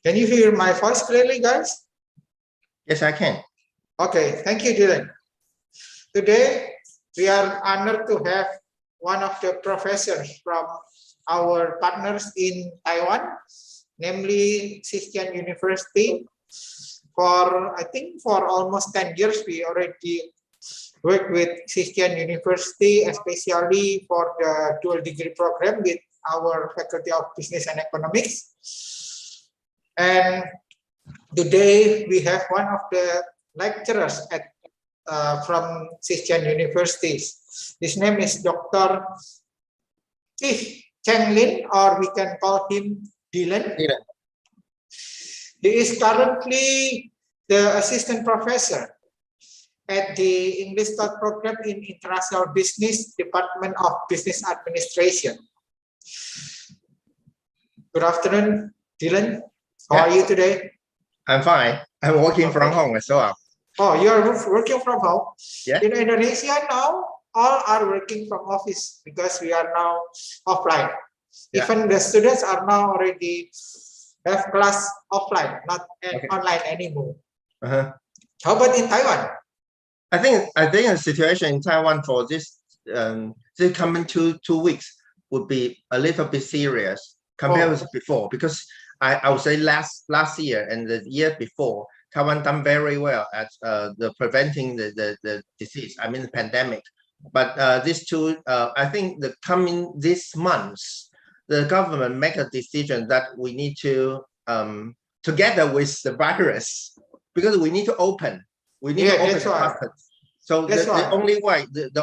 Can you hear my voice clearly, guys? Yes, I can. Okay, thank you, Dylan. Today, we are honored to have one of the professors from our partners in Taiwan, namely Chih-Cheng University. I think for almost 10 years, we already work with Chih-Cheng University, especially for the dual degree program with our Faculty of Business and Economics. And today we have one of the lecturers at from Chih-Cheng University. His name is Dr. Chih-Cheng Lin, or we can call him Dylan. He is currently the assistant professor at the English Thought program in International Business, Department of Business Administration. Good afternoon, Dylan. How are you today? I'm fine. I'm working from home as well. Oh, you are working from home? Yeah. In Indonesia now, all are working from office because we are now offline. Yeah. Even the students are now already have class offline, not online anymore. How about in Taiwan? I think the situation in Taiwan for this coming two weeks would be a little bit serious compared with before, because I would say last year and the year before, Taiwan done very well at the preventing the disease. I mean the pandemic. But these two, I think the coming this months, the government make a decision that we need to together with the virus, because we need to open. We need to open the market. So the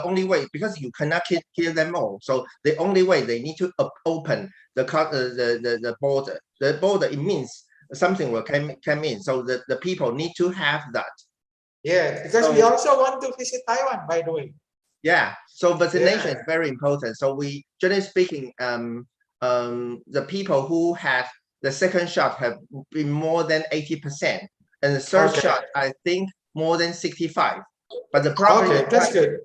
only way, because you cannot kill them all. So the only way they need to open the border. The border, it means something will come in. So the people need to have that. Yeah, because we also want to visit Taiwan, by the way. Yeah. So vaccination is very important. So we, generally speaking, the people who have the second shot have been more than 80%, and the third shot, I think, more than 65%. But the problem is, that's good.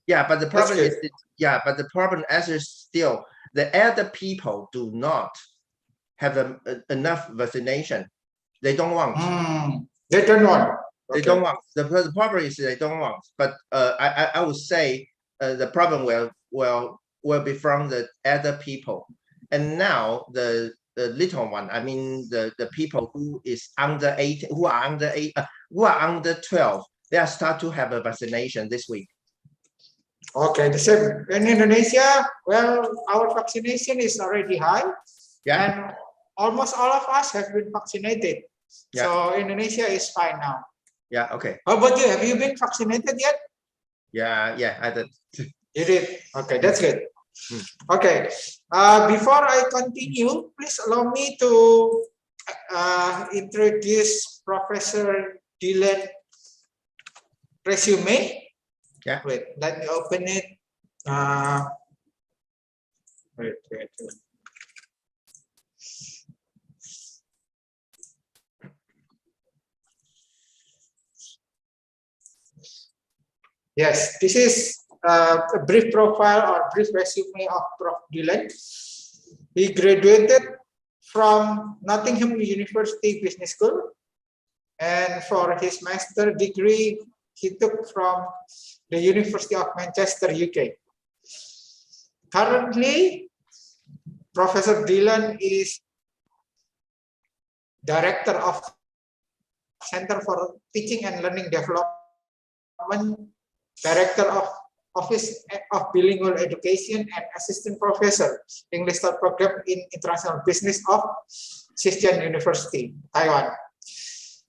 Yeah, but the problem is, but the problem is still the elder people do not have enough vaccination. They don't want. They don't want. They don't want. The problem is they don't want. But I would say the problem will be from the elder people, and now the little one. I mean the people who is under 8, who are under 8, who are under 12. They are start to have a vaccination this week. Okay, the same in Indonesia. Well, our vaccination is already high, and almost all of us have been vaccinated. So Indonesia is fine now. Yeah. Okay. How about you? Have you been vaccinated yet? Yeah, I did. You did. Okay, that's good. Okay. Before I continue, please allow me to introduce Professor Dylan resume. Yeah. Wait, let me open it. Wait. Yes, this is a brief profile or brief resume of Prof. Dylan. He graduated from Nottingham University Business School, and for his master degree, he took from the University of Manchester, UK. Currently, Professor Dylan is Director of Center for Teaching and Learning Development, Director of Office of Bilingual Education, and Assistant Professor English Thought Program in International Business of Chih-Cheng University, Taiwan.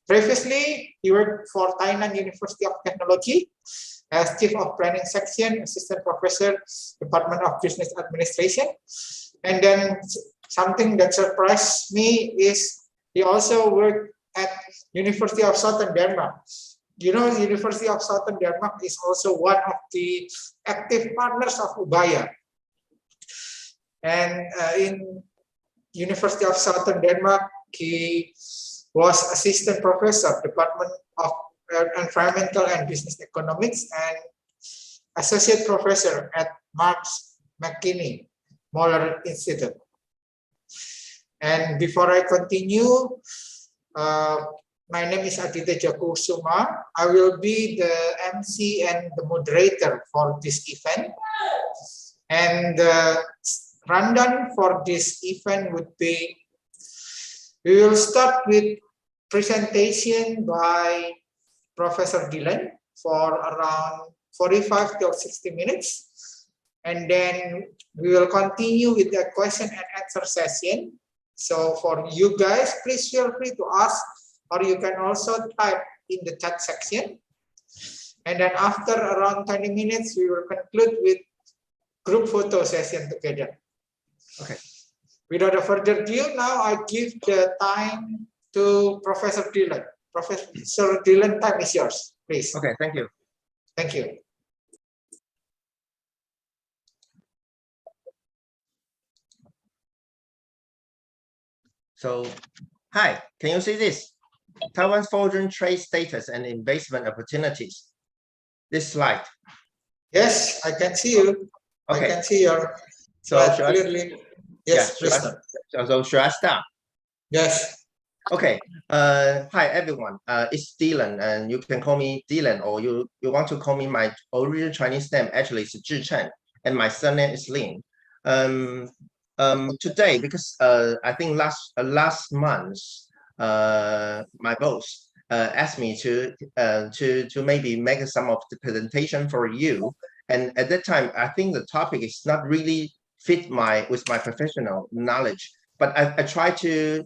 Previously, he worked for Tainan University of Technology as Chief of Planning Section, Assistant Professor, Department of Business Administration. And then something that surprised me is he also worked at University of Southern Denmark. You know, University of Southern Denmark is also one of the active partners of Ubaya. And in University of Southern Denmark, he was Assistant Professor, Department of Environmental and Business Economics, and Associate Professor at Marx McKinney Moller Institute. And before I continue, My name is Aditya Jakusuma. I will be the MC and the moderator for this event. And the rundown for this event would be, we will start with presentation by Professor Dylan for around 45 to 60 minutes. And then we will continue with the question and answer session. So for you guys, please feel free to ask, or you can also type in the chat section. And then after around 20 minutes, we will conclude with group photo session together. Okay. Without further ado, now I give the time to Professor Dylan. Professor Dylan, time is yours, please. Okay, thank you. Thank you. So, hi, can you see this? Taiwan's foreign trade status and investment opportunities. This slide. Yes, I can see you. Okay. I can see your slide clearly. Yes, please. So should I start? Yes. Okay. Hi everyone. It's Dylan, and you can call me Dylan, or you want to call me my original Chinese name. Actually, it's Chih-Cheng, and my surname is Lin. Today, because I think last month, my boss asked me to maybe make some of the presentation for you, and at that time, I think the topic is not really fit with my professional knowledge, but I try to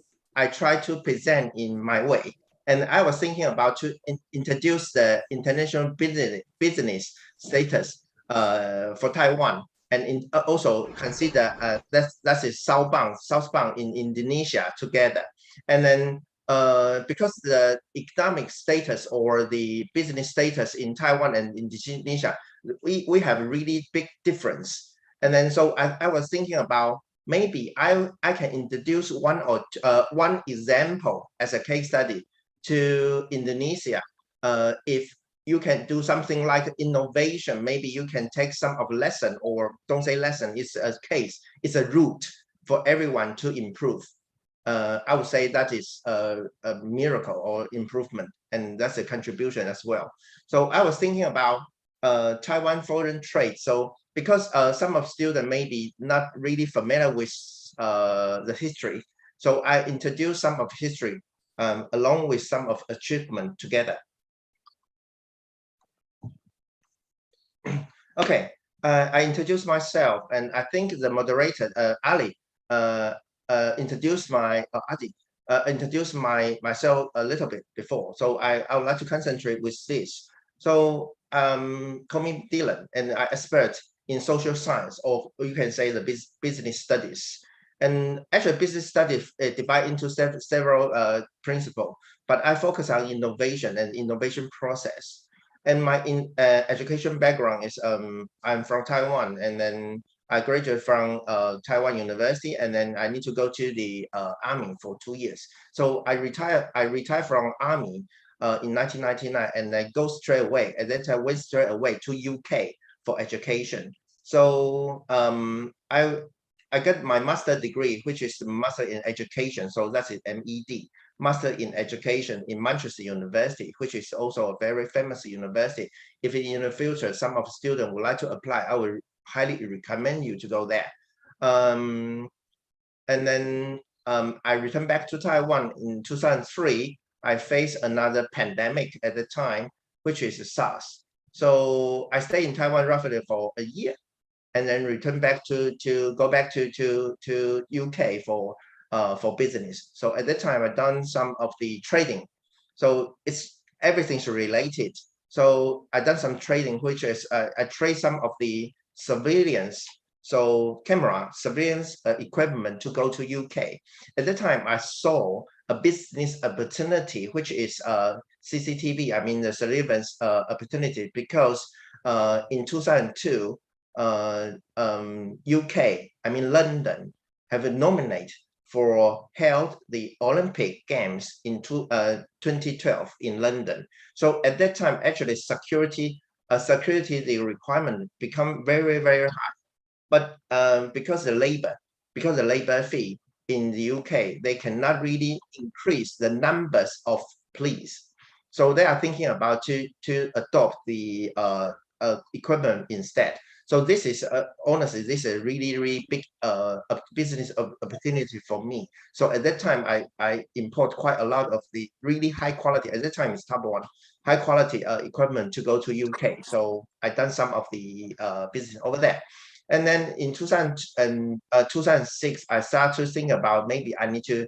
present in my way. And I was thinking about to introduce the international business status for Taiwan, and also consider that is southbound in Indonesia together. And then because the economic status or the business status in Taiwan and Indonesia, we have a really big difference. And then so I was thinking about, maybe I can introduce one example as a case study to Indonesia. If you can do something like innovation, maybe you can take some of lesson, or don't say lesson, it's a case, it's a route for everyone to improve. I would say that is a miracle or improvement, and that's a contribution as well. So I was thinking about Taiwan foreign trade. So because some of students may be not really familiar with the history, so I introduced some of history along with some of achievement together. Okay, I introduced myself, and I think the moderator Ali introduced myself a little bit before. So I would like to concentrate with this. So call me Dylan, and I expert in social science, or you can say the business studies. And actually, business studies divide into several principles, but I focus on innovation and innovation process. And my education background is I'm from Taiwan, and then I graduated from Taiwan University, and then I need to go to the Army for 2 years. So I retired from Army in 1999, and I go straight away. And then I went straight away to UK for education. So I got my master degree, which is the Master in Education. So that's it, MED, Master in Education in Manchester University, which is also a very famous university. If in the future some of the students would like to apply, I would highly recommend you to go there. And then I returned back to Taiwan in 2003. I faced another pandemic at the time, which is SARS. So I stayed in Taiwan roughly for a year, and then return back to UK for business. So at that time, I done some of the trading. So everything's related. So I done some trading, which is I trade some of the surveillance, so camera surveillance equipment to go to UK. At that time, I saw a business opportunity, which is CCTV. I mean the surveillance opportunity, because in 2002. UK, I mean London, have nominated for held the Olympic Games in 2012 in London. So at that time, actually security the requirement become very, very high. But because the labor fee in the UK, they cannot really increase the numbers of police. So they are thinking about to adopt the equipment instead. So this is honestly, this is a really big business opportunity for me. So at that time, I import quite a lot of the really high quality. At that time, it's Taiwan high quality equipment to go to UK. So I done some of the business over there. And then in 2006, I started to think about maybe I need to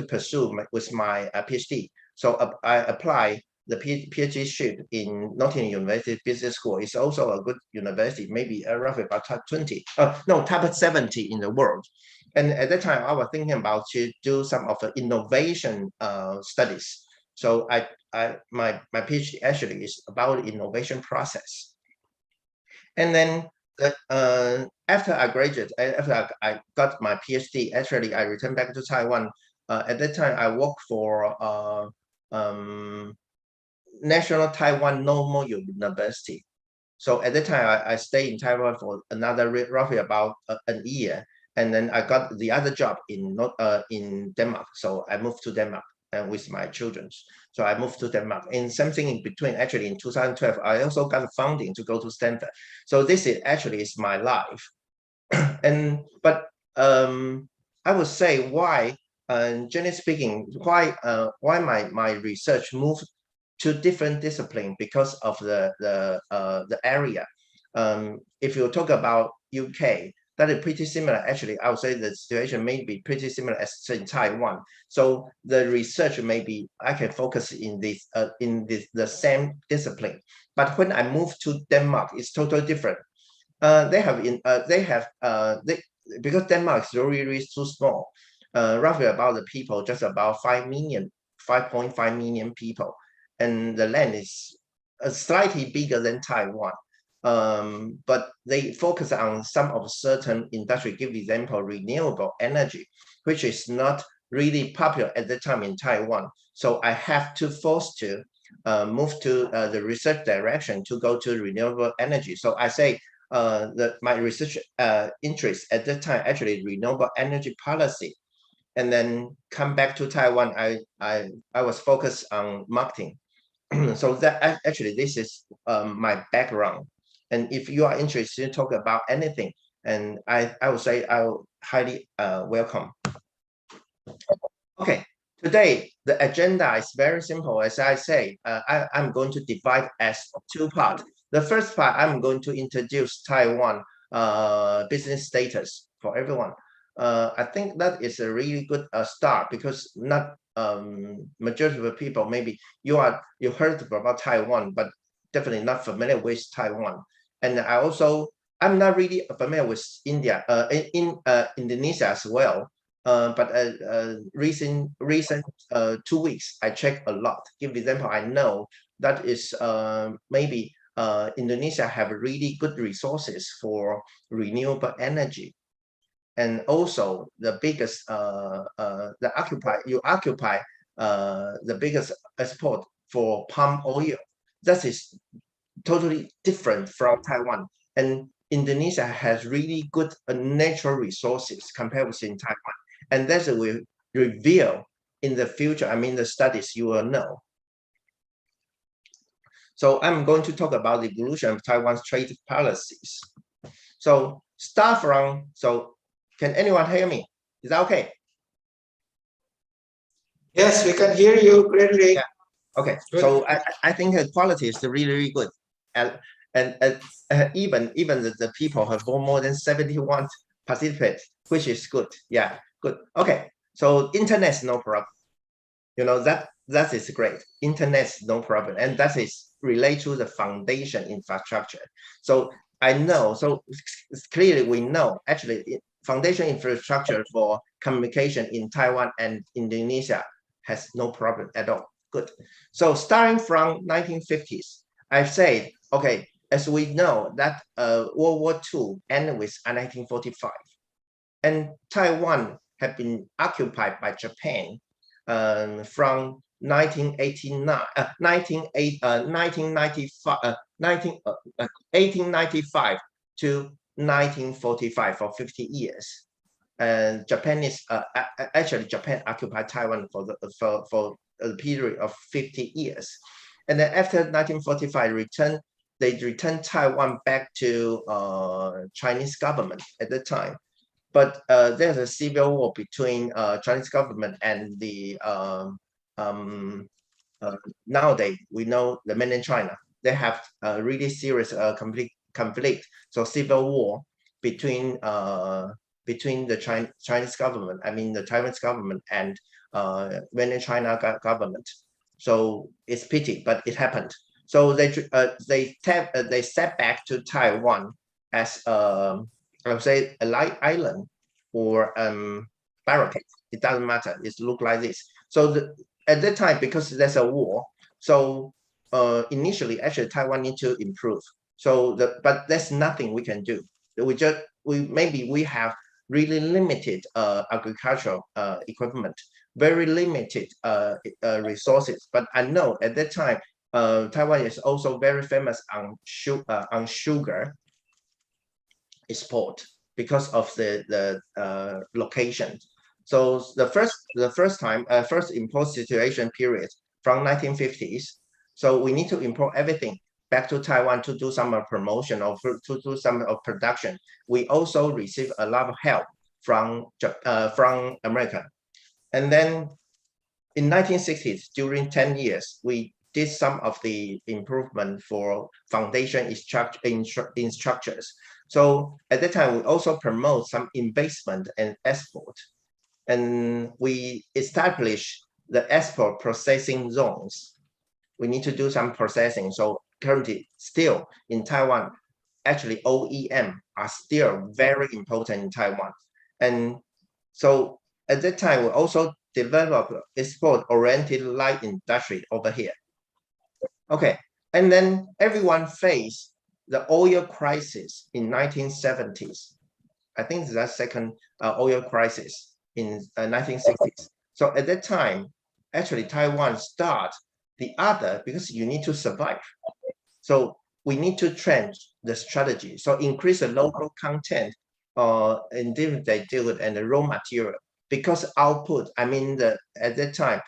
pursue with my PhD. So I apply the PhD in Nottingham University Business School. It's also a good university, maybe roughly about top 20, no, top 70 in the world. And at that time, I was thinking about to do some of the innovation studies. So my PhD actually is about innovation process. And then after I graduated, after I got my PhD, actually I returned back to Taiwan. At that time, I worked for National Taiwan Normal University. So at that time, I stayed in Taiwan for another roughly about a year, and then I got the other job in Denmark. So I moved to Denmark and with my children. So I moved to Denmark, and something in between. Actually, in 2012, I also got funding to go to Stanford. So this is actually is my life. But I would say why, generally speaking, why my research moved to different discipline because of the area. If you talk about UK, that is pretty similar. Actually, I would say the situation may be pretty similar as in Taiwan. So the research maybe I can focus in the same discipline. But when I moved to Denmark, it's totally different. Because Denmark is really too small. Roughly about the people, just about 5.5 million people. And the land is slightly bigger than Taiwan. But they focus on some of certain industry, give example, renewable energy, which is not really popular at the time in Taiwan. So I have to force to move to the research direction to go to renewable energy. So I say my research interest at that time actually renewable energy policy. And then come back to Taiwan, I was focused on marketing. So that actually this is my background. And if you are interested to talk about anything, and I would say I will highly welcome. Okay, today the agenda is very simple. As I say, I'm going to divide as two parts. The first part, I'm going to introduce Taiwan business status for everyone. I think that is a really good start because not majority of the people, maybe you heard about Taiwan, but definitely not familiar with Taiwan. And I'm not really familiar with India, Indonesia as well. But recent 2 weeks, I checked a lot. Give example, I know that is maybe Indonesia have really good resources for renewable energy. And also the biggest you occupy the biggest export for palm oil. That is totally different from Taiwan. And Indonesia has really good natural resources compared with in Taiwan. And that will reveal in the future, I mean the studies you will know. So I'm going to talk about the evolution of Taiwan's trade policies. So start from, can anyone hear me? Is that okay? Yes, we can hear you clearly. Yeah. Okay, good. So I think the quality is really good. And even the people have more than 71 participants, which is good. Yeah, good. Okay, so internet's no problem. You know, that is great. Internet's no problem. And that is related to the foundation infrastructure. So I know, so clearly we know actually foundation infrastructure for communication in Taiwan and Indonesia has no problem at all. Good. So starting from 1950s, I've said, okay, as we know that World War II ended with 1945, and Taiwan had been occupied by Japan from 1895 to 1945 for 50 years. and Japanese actually Japan occupied Taiwan for a period of 50 years, and then after 1945 they returned Taiwan back to Chinese government at the time. But there's a civil war between Chinese government and the nowadays we know the mainland China. They have a really serious conflict. So civil war between the Chinese government, I mean the Taiwanese government and mainland China government. So it's pity, but it happened. So they set back to Taiwan as I would say a light island or barricade. It doesn't matter. It look like this. So at that time, because there's a war, so initially actually Taiwan need to improve. So but there's nothing we can do. We have really limited agricultural equipment, very limited resources. But I know at that time, Taiwan is also very famous on sugar export because of the location. So the first import situation period from 1950s. So we need to import everything back to Taiwan to do some promotion or to do some production. We also receive a lot of help from America. And then in 1960s, during 10 years, we did some of the improvement for foundation in structures. So at that time, we also promote some investment and export. And we establish the export processing zones. We need to do some processing. So currently, still in Taiwan, actually OEM are still very important in Taiwan. And so at that time, we also developed export-oriented light industry over here. Okay, and then everyone faced the oil crisis in 1970s. I think it's that second oil crisis in 1960s. So at that time, actually Taiwan start the other because you need to survive. So we need to change the strategy. So increase the local content in different and the raw material because output. I mean at that time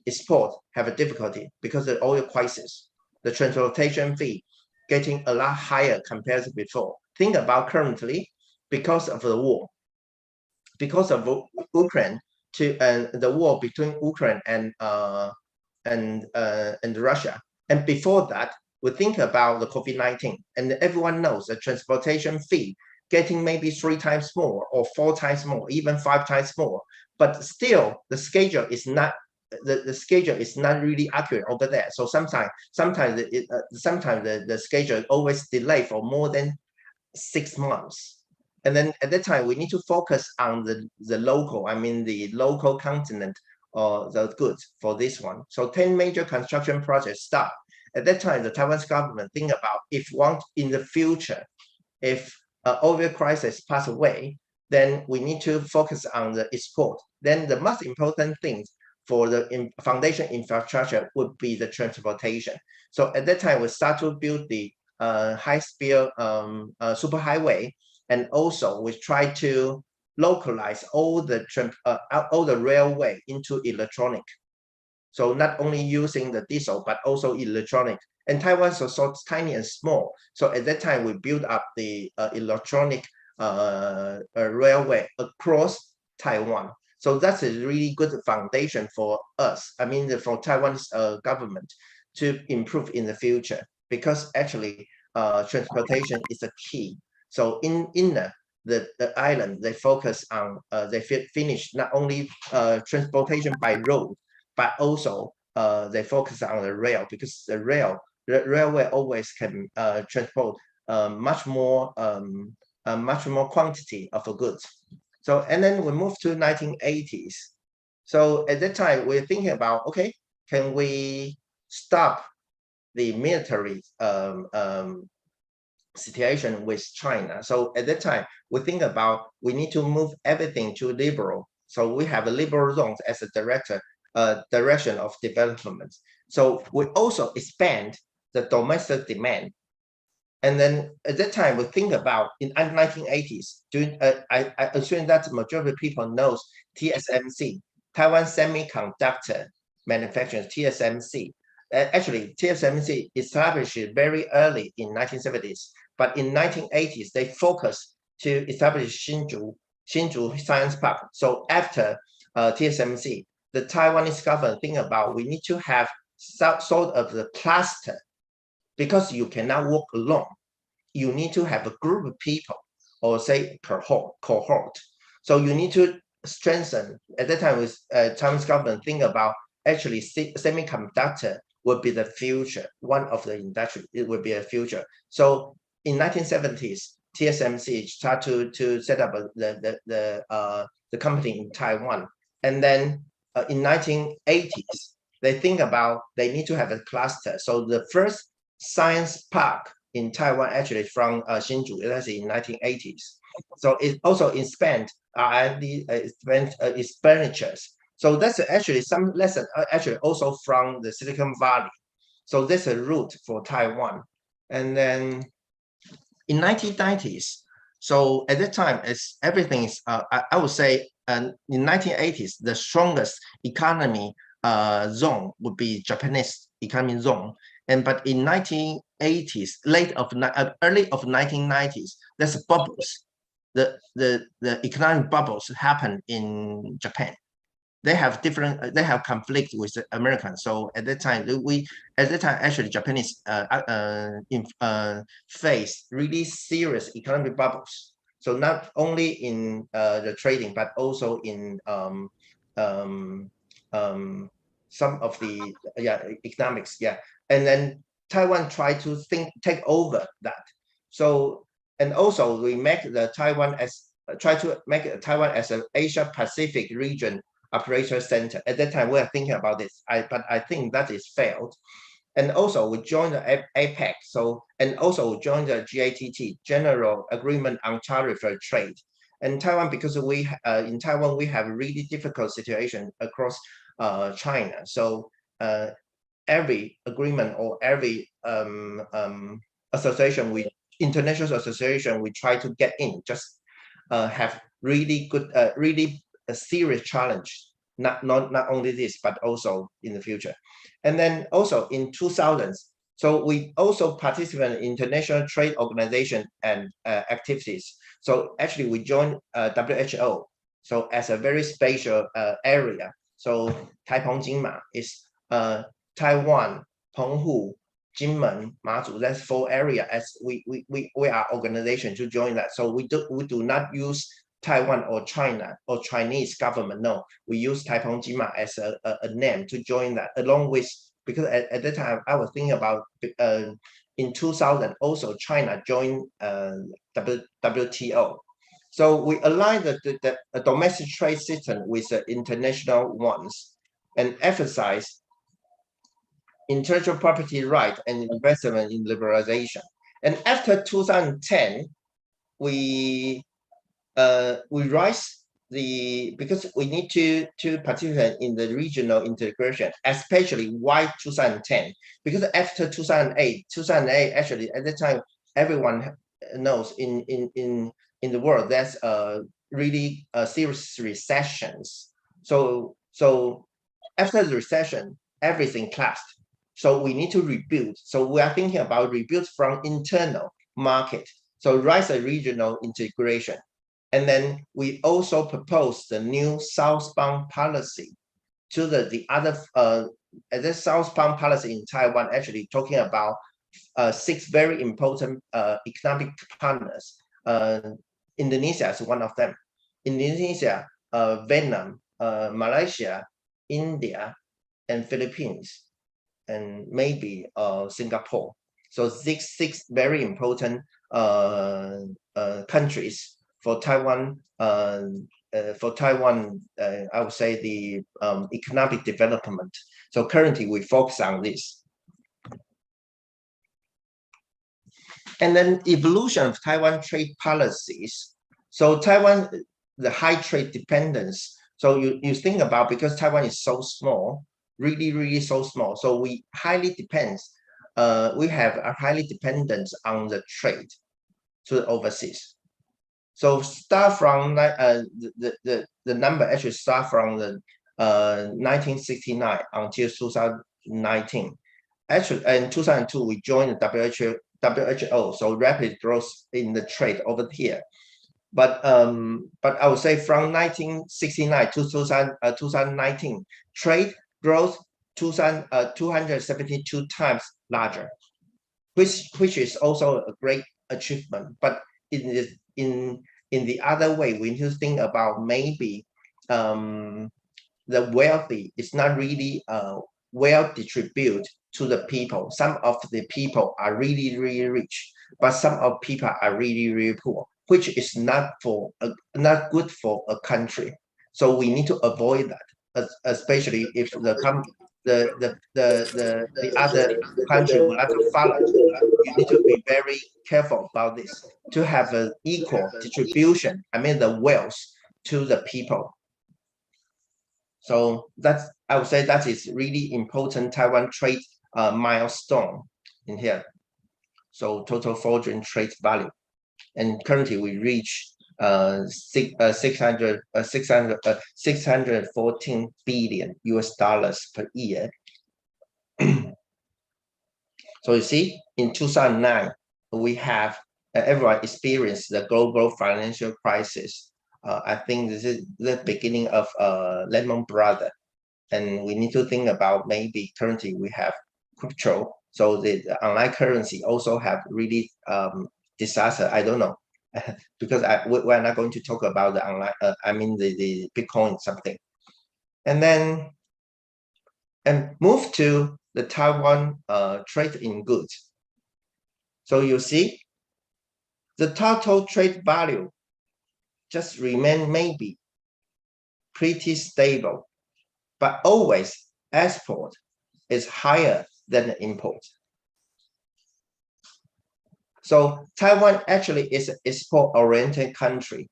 export have a difficulty because of the oil crisis. The transportation fee getting a lot higher compared to before. Think about currently because of the war, because of Ukraine the war between Ukraine and Russia. And before that, we think about the COVID-19, and everyone knows the transportation fee getting maybe 3 times more or 4 times more, even 5 times more. But still, the schedule is not really accurate over there. So sometimes the schedule always delayed for more than 6 months. And then at that time, we need to focus on the local, I mean the local continent or the goods for this one. So 10 major construction projects start. At that time, the Taiwanese government think about if in the future, if oil crisis pass away, then we need to focus on the export. Then the most important thing for the foundation infrastructure would be the transportation. So at that time, we start to build the high-speed superhighway, and also we try to localize all the railway into electronic. So not only using the diesel, but also electronic. And Taiwan is so tiny and small. So at that time, we built up the electronic railway across Taiwan. So that's a really good foundation for us. I mean, for Taiwan's government to improve in the future, because actually transportation is a key. So in the island, they focus on, they finish not only transportation by road, but also they focus on the rail, because the railway always can transport much more quantity of goods. So, and then we move to 1980s. So at that time, we're thinking about, okay, can we stop the military situation with China? So at that time, we think about, we need to move everything to liberal. So we have a liberal zones as a direction of development. So we also expand the domestic demand. And then at that time, we think about in 1980s, during, I assume that majority of people knows TSMC, Taiwan Semiconductor Manufacturing, TSMC. Actually, TSMC established very early in 1970s, but in 1980s, they focused to establish Hsinchu Science Park. So after TSMC, the Taiwanese government think about we need to have sort of the cluster, because you cannot work alone. You need to have a group of people, or say cohort. So you need to strengthen. At that time, with Chinese government think about actually semiconductor would be the future. One of the industry, it would be a future. So in 1970s, TSMC started to set up the company in Taiwan, and then in 1980s, they think about they need to have a cluster. So the first science park in Taiwan actually from Hsinchu, that's in 1980s. So it also expand R&D expenditures. So that's actually some lesson actually also from the Silicon Valley. So that's a route for Taiwan. And then in 1990s, so at that time, as everything is, I would say, in 1980s, the strongest economy zone would be Japanese economy zone. And but in 1980s, early of 1990s, there's bubbles. The economic bubbles happen in Japan. They have conflict with the Americans. So at that time, actually Japanese face really serious economic bubbles. So not only in the trading, but also in some of the economics. And then Taiwan tried to take over that. So, and also we make the Taiwan as try to make Taiwan as an Asia Pacific region operator center. At that time, we were thinking about this, but I think that is failed. And also we joined the APEC. So, and also joined the GATT, General Agreement on Tariff Trade. And Taiwan, because in Taiwan we have a really difficult situation across China. So every agreement or every association, international association, we try to get in, just have really good, really a serious challenge. Not only this, but also in the future. And then also in 2000s, so we also participate in international trade organization and activities. So actually we joined WHO. So as a very special area. So Taipeng Jinma is Taiwan, Penghu, Jinmen, Mazu. That's 4 areas. As we are organization to join that. So we do not use Taiwan or China or Chinese government. No, we use Taipeng Jinma as a name to join that, along with, because at that time I was thinking about in 2000 also China joined WTO. So we align the domestic trade system with the international ones and emphasize intellectual property right and investment in liberalization. And after 2010, we rise because we need to participate in the regional integration, especially why 2010? Because after 2008 actually at the time everyone knows in the world there's really serious recessions. So after the recession, everything collapsed. So we need to rebuild. So we are thinking about rebuild from internal market. So rise a regional integration. And then we also propose the new southbound policy to the other, the southbound policy in Taiwan, actually talking about 6 very important economic partners. Indonesia is one of them. Indonesia, Vietnam, Malaysia, India, and Philippines, and maybe Singapore. So 6 very important countries for Taiwan. I would say the economic development. So currently we focus on this. And then evolution of Taiwan trade policies. So Taiwan, the high trade dependence. So you think about, because Taiwan is so small, really so small. So we highly depends we have a highly dependence on the trade to the overseas. So start from the number actually start from the 1969 until 2019. Actually, in 2002 we joined the WHO. So rapid growth in the trade over here. But I would say from 1969 to 2019, trade growth 272 times larger, which is also a great achievement. But in the other way, we need to think about maybe the wealthy is not really well distributed to the people. Some of the people are really rich, but some of people are really poor, which is not good for a country. So we need to avoid that, especially if the other country would like to follow. You need to be very careful about this to have an equal distribution. I mean, the wealth to the people. So I would say that is really important Taiwan trade milestone in here. So total foreign trade value, and currently we reach 614 billion US dollars per year. So you see, in 2009 we have everyone experienced the global financial crisis. I think this is the beginning of Lehman Brothers, and we need to think about maybe currently we have crypto, so the online currency also have really disaster. I don't know because we're not going to talk about the online. I mean the Bitcoin something, and then move to the Taiwan trade in goods. So you see, the total trade value just remain maybe pretty stable, but always export is higher than import. So Taiwan actually is an export-oriented country.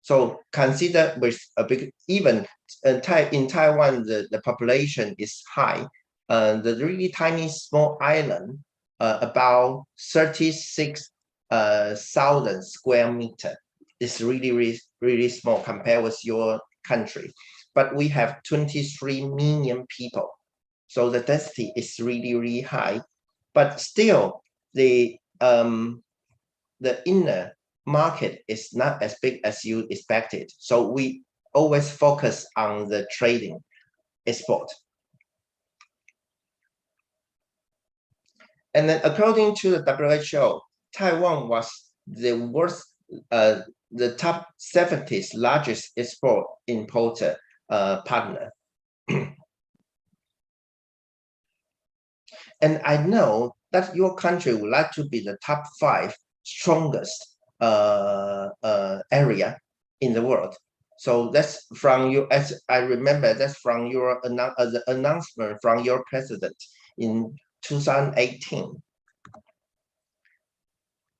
So consider with a big, even in Taiwan, the population is high. The really tiny small island, about 36,000 square meter, is really small compared with your country. But we have 23 million people, so the density is really high. But still, the inner market is not as big as you expected. So we always focus on the trading export. And then according to the WHO, Taiwan was the top 70th largest export importer partner. And I know that your country would like to be the top 5 strongest area in the world. So that's from you, as I remember, that's from your the announcement from your president in 2018.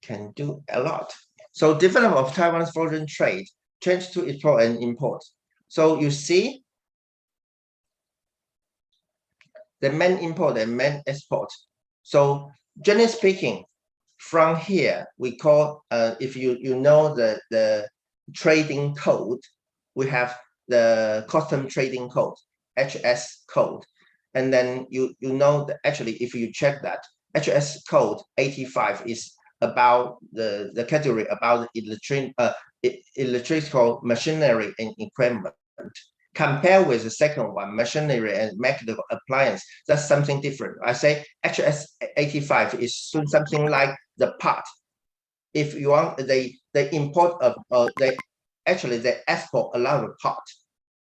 Can do a lot. So development of Taiwan's foreign trade, change to export and import. So you see, the main import and main export. So generally speaking, from here we call if you know the trading code, we have the custom trading code, HS code, and then you know that actually if you check that HS code 85 is about the category about electrical machinery and equipment. Compare with the second one, machinery and mechanical appliance, that's something different. I say HS 85 is something like the part. If you want, they import they export a lot of part.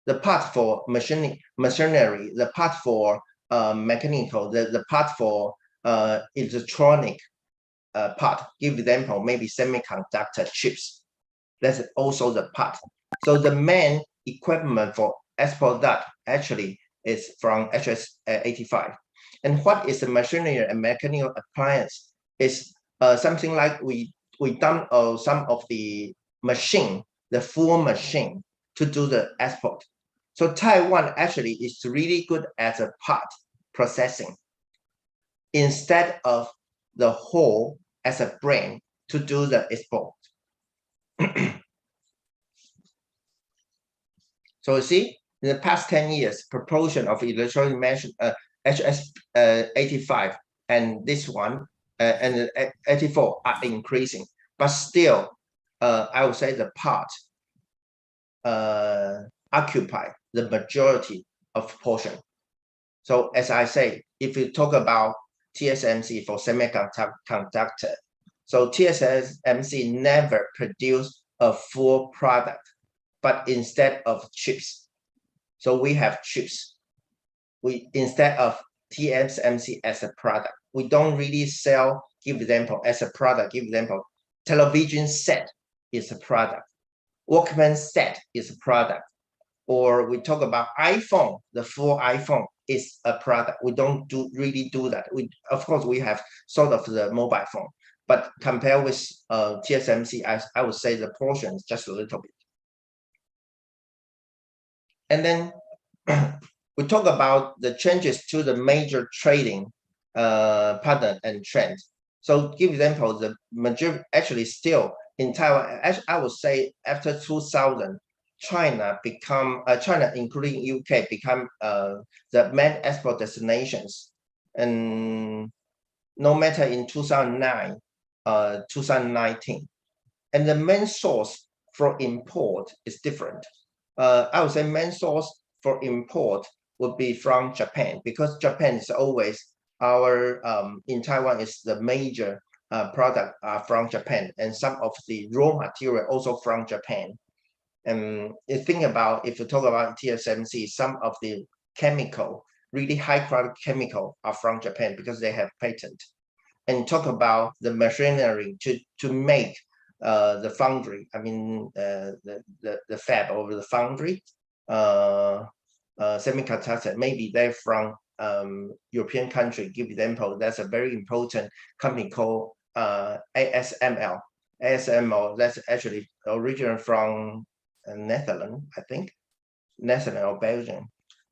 The part for machinery, the part for mechanical, the part for electronic part. Give example, maybe semiconductor chips. That's also the part. So the main equipment for export that actually is from HS 85. And what is the machinery and mechanical appliance? Is something like we done some of the machine, the full machine to do the export. So Taiwan actually is really good at the part processing. instead of the whole as a brand to do the export. So you see, in the past 10 years, proportion of electronic mention HS 85 and this one and 84 are increasing, but still, I would say the part occupy the majority of portion. So as I say, if you talk about TSMC for semiconductor, so TSMC never produced a full product, but instead of chips. So we have chips. We instead of TSMC as a product, we don't really sell, give example, as a product, give example, television set is a product, Walkman set is a product, or we talk about iPhone, the full iPhone is a product. We don't really do that. We, of course, we have sort of the mobile phone, but compared with TSMC, I would say the portion is just a little bit. And then we talk about the changes to the major trading pattern and trend. So give example, the major actually still in Taiwan, I would say after 2000, China become China including UK become the main export destinations, and no matter in 2009 2019, and the main source for import is different. I would say main source for import would be from Japan, because Japan is always our in Taiwan is the major product from Japan, and some of the raw material also from Japan. And you think about, if you talk about TSMC, some of the chemical, really high quality chemical are from Japan because they have patent. And talk about the machinery to make the foundry, I mean the fab over the foundry, semiconductor, maybe they're from European country. Give example, that's a very important company called ASML. ASML, that's actually original from Netherlands, I think, Netherlands or Belgium.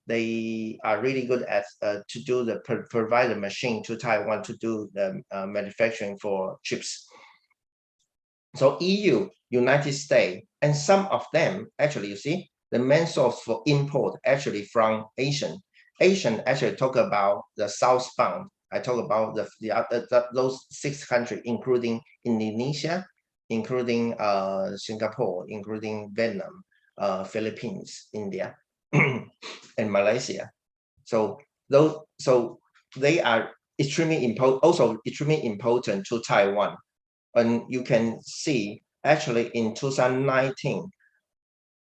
They are really good at to do the provide the machine to Taiwan to do the manufacturing for chips. So EU, United States, and some of them actually, you see, the main source for import actually from Asian. Asian actually talk about the southbound. I talk about those 6 countries, including Indonesia, including Singapore, including Vietnam, Philippines, India, and Malaysia. So they are extremely important, also extremely important to Taiwan. And you can see actually in 2019,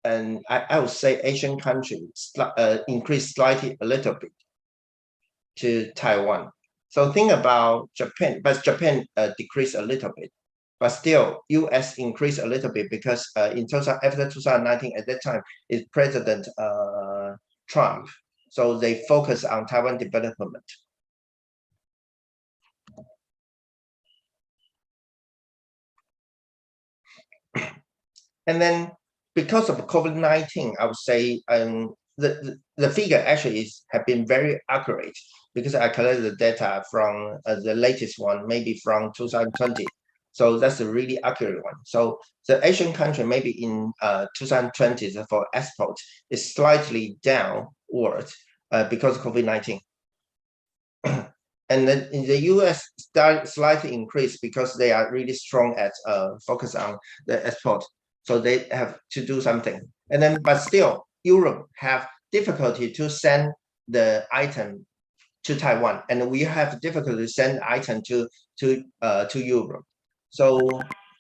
and I would say Asian countries increased slightly a little bit to Taiwan. So think about Japan, but Japan decreased a little bit. But still, US increased a little bit because after 2019, at that time, is President Trump. So they focus on Taiwan development. And then because of COVID-19, I would say the figure actually have been very accurate, because I collected the data from the latest one, maybe from 2020. So that's a really accurate one. So the Asian country maybe in 2020 for export is slightly downward because of COVID-19. And then in the US slightly increased because they are really strong at focus on the export. So they have to do something. And then, but still, Europe have difficulty to send the item to Taiwan, and we have difficulty to send item to Europe. So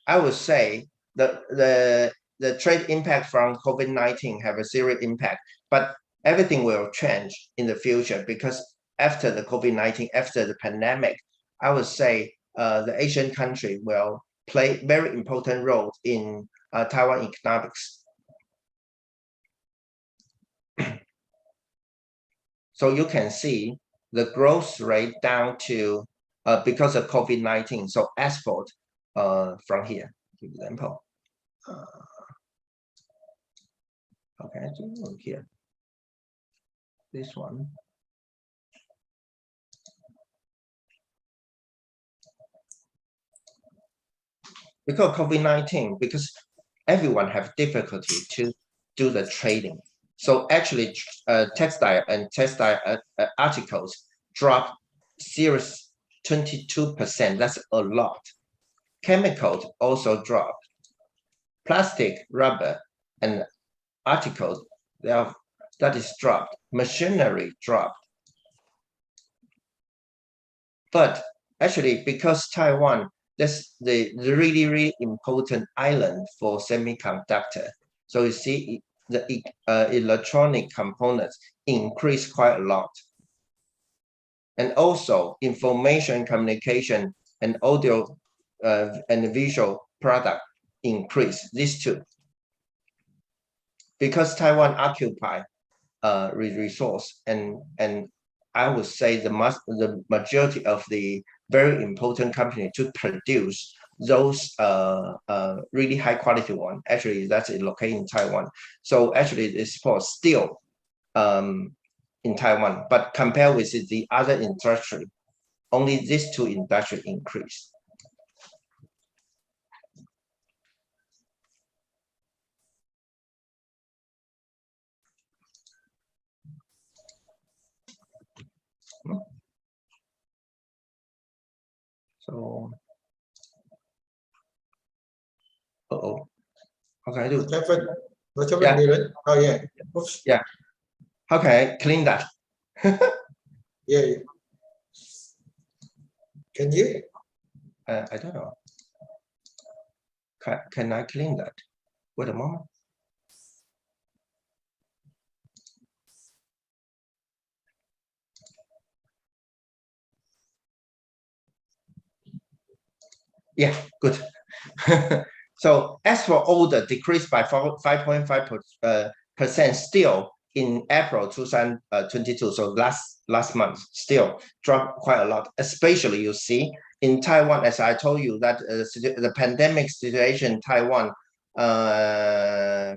I would say the trade impact from COVID-19 have a serious impact, but everything will change in the future, because after the COVID-19, after the pandemic, I would say the Asian country will play very important role in Taiwan economics. So you can see the growth rate down to because of COVID-19. So export from here, for example. Okay, so here, this one. because of COVID-19, because everyone have difficulty to do the trading. So actually, textile and textile articles dropped serious 22%. That's a lot. Chemicals also dropped. Plastic, rubber, and articles, that is dropped. Machinery dropped. But actually, because Taiwan, that's the really, really important island for semiconductor. So you see the electronic components increase quite a lot. And also information communication and audio and visual product increase, these two. Because Taiwan occupy resource and I would say the majority of the very important company to produce those really high quality one. Actually, that's located in Taiwan. So actually, it's for still in Taiwan, but compared with the other industry, only these two industry increase. So, how can I do? Yeah. Oh yeah. Oops. Yeah. How can I clean that? Yeah. Can you? I don't know. Can I clean that? Wait a moment. Yeah, good. So as for order, decreased by 5.5% still in April 2022. So last month still dropped quite a lot. Especially you see in Taiwan, as I told you that the pandemic situation in Taiwan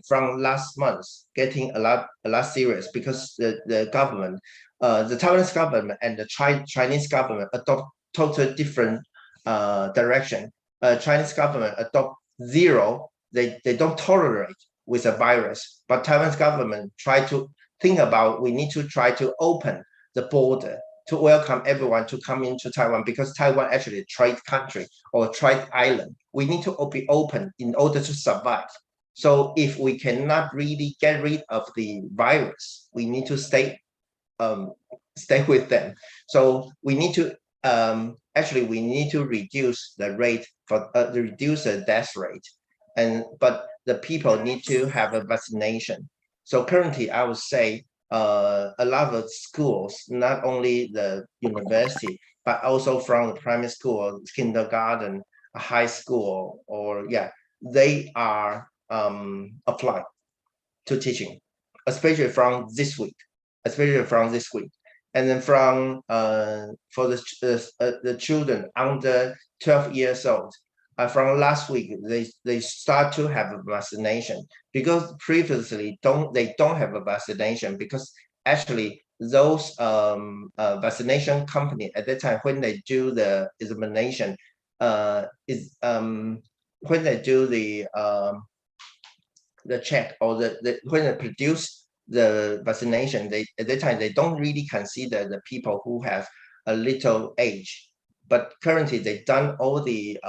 from last month getting a lot serious because the government, the Taiwanese government and the Chinese government adopt totally different direction. Chinese government adopt zero. They don't tolerate with a virus, but Taiwan's government try to think about we need to try to open the border to welcome everyone to come into Taiwan because Taiwan actually a trade country or trade island. We need to be open in order to survive. So if we cannot really get rid of the virus, we need to stay with them. So we need to actually we need to reduce the rate for reduce the death rate, but the people need to have a vaccination. So currently, I would say a lot of schools, not only the university, but also from the primary school, kindergarten, high school, or yeah, they are applied to teaching, especially from this week, and then from for the children under 12 years old. From last week, they start to have a vaccination because previously they don't have a vaccination because actually those vaccination company at that time when they do the examination when they do the check or when they produce the vaccination, at that time they don't really consider the people who have a little age. But currently they done all the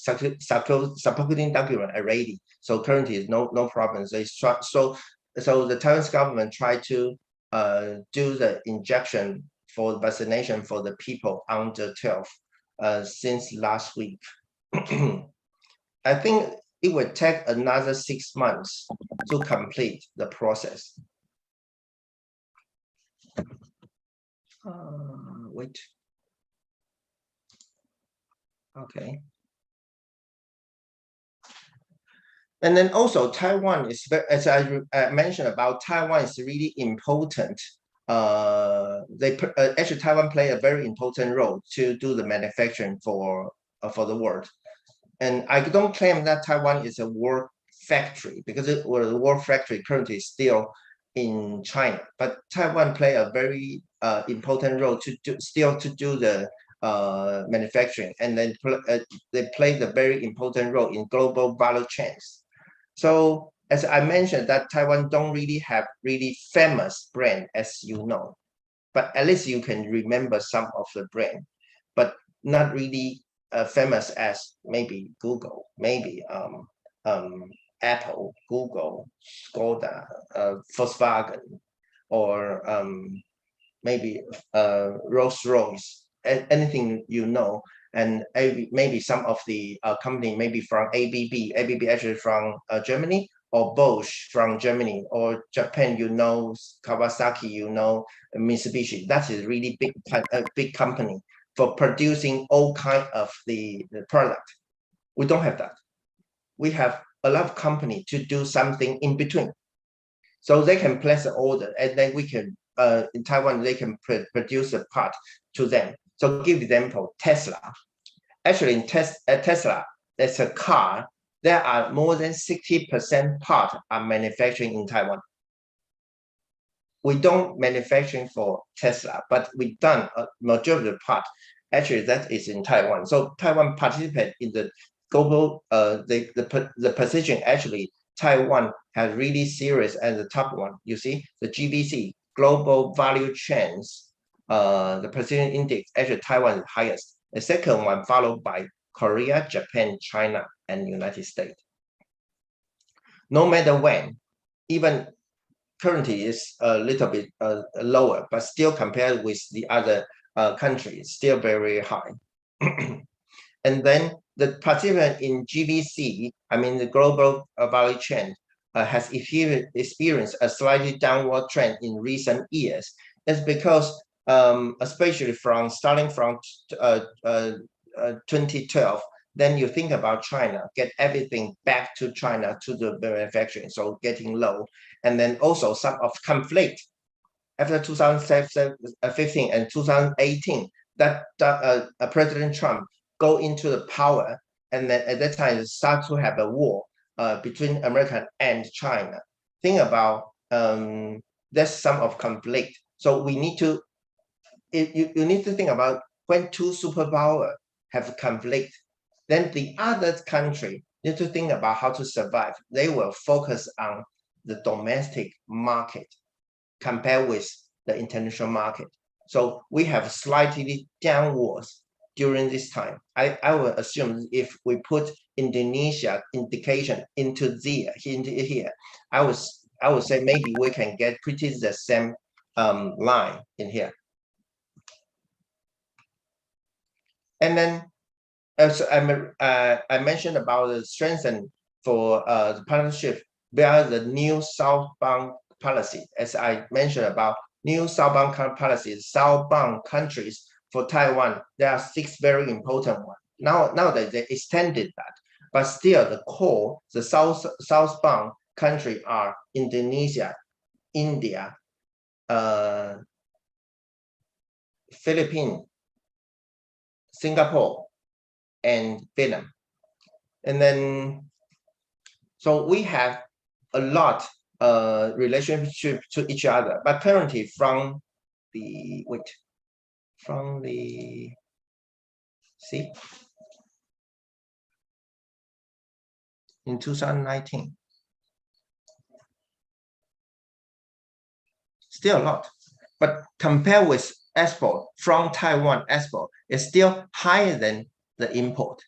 supporting document already. So currently is no problems. So the Taiwanese government tried to do the injection for vaccination for the people under 12 since last week. I think it would take another 6 months to complete the process. Wait. Okay. And then also Taiwan is, as I mentioned about Taiwan is really important. Actually Taiwan play a very important role to do the manufacturing for the world. And I don't claim that Taiwan is a world factory because the world factory currently is still in China, but Taiwan play a very important role to do the manufacturing, and then they played a very important role in global value chains. So as I mentioned, that Taiwan don't really have really famous brand, as you know, but at least you can remember some of the brand, but not really famous as maybe Google, maybe Apple, Google, Skoda, Volkswagen, or maybe Rolls-Royce, anything you know, and maybe some of the company maybe from ABB actually from Germany, or Bosch from Germany, or Japan, you know, Kawasaki, you know, Mitsubishi. That is really big company for producing all kind of the product. We don't have that. We have a lot of company to do something in between. So they can place an order, and then we can, in Taiwan, they can produce a part to them. So give example, Tesla. Actually, in Tesla, there's a car. There are more than 60% part are manufacturing in Taiwan. We don't manufacturing for Tesla, but we done a majority of the part. Actually, that is in Taiwan. So Taiwan participate in the global, the position. Actually, Taiwan has really serious as the top one. You see, the GVC, Global Value Chains, the position index. Actually, Taiwan is highest. The second one followed by Korea, Japan, China, and United States. No matter when, even currently is a little bit lower, but still compared with the other countries, still very high. And then the participant in GVC, I mean the global value chain, has experienced a slightly downward trend in recent years. It's because especially starting from 2012, then you think about China, get everything back to China to the manufacturing, so getting low. And then also some of conflict after 2015 and 2018, that President Trump go into the power, and then at that time start to have a war between America and China. Think about there's some of conflict. So we need to, you need to think about when two superpowers have conflict, then the other country need to think about how to survive. They will focus on the domestic market compared with the international market. So we have slightly downwards during this time. I will assume if we put Indonesia indication into here, I would say maybe we can get pretty the same line in here. And then as I mentioned about the strengthen for the partnership via the new southbound policy. As I mentioned about new southbound policies, southbound countries for Taiwan, there are 6 very important ones. Now that they extended that, but still the core, the southbound country are Indonesia, India, Philippines, Singapore, and Vietnam. And then, so we have a lot relationship to each other, but currently from the in 2019, still a lot, but compared with export from Taiwan, export is still higher than the import.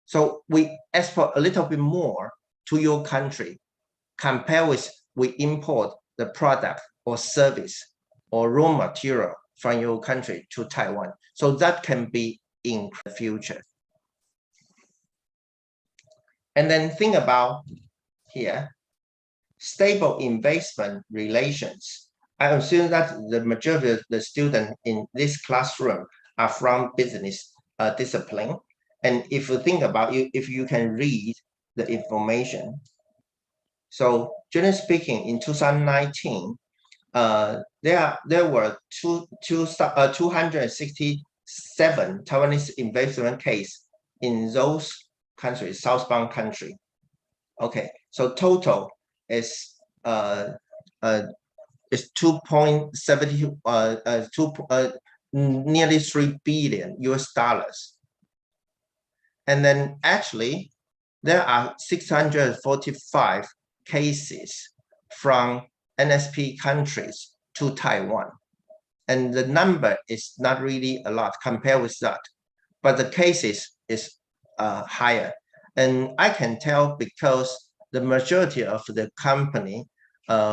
So we export a little bit more to your country compared with we import the product or service or raw material from your country to Taiwan. So that can be in the future. And then think about here, stable investment relations. I assume that the majority of the students in this classroom are from business discipline. And if you think about it, if you can read the information. So generally speaking, in 2019, there were 267 Taiwanese investment case in those countries, southbound country. Okay, so total is 2.70 nearly 3 billion US dollars. And then actually, there are 645 cases from NSP countries to Taiwan. And the number is not really a lot compared with that, but the cases is higher. And I can tell because the majority of the company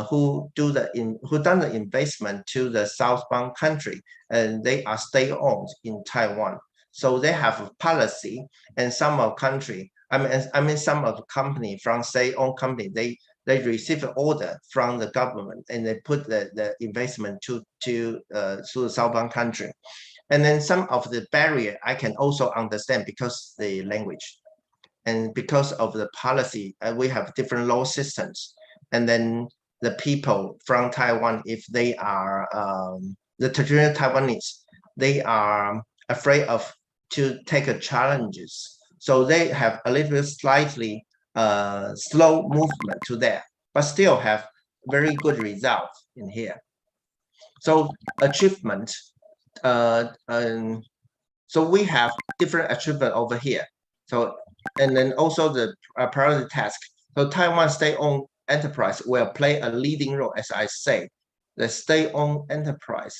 who done the investment to the southbound country, and they are state-owned in Taiwan. So they have a policy, and some of country, I mean some of the company from state-owned company, they receive an order from the government and they put the investment to the southbound country. And then some of the barrier I can also understand because the language and because of the policy, we have different law systems. And then the people from Taiwan, if they are the traditional Taiwanese, they are afraid of to take challenges. So they have a little bit slightly slow movement to there, but still have very good results in here. So achievement, so we have different achievement over here. So, and then also the priority task. So Taiwan state-owned enterprise will play a leading role, as I say. The state-owned enterprise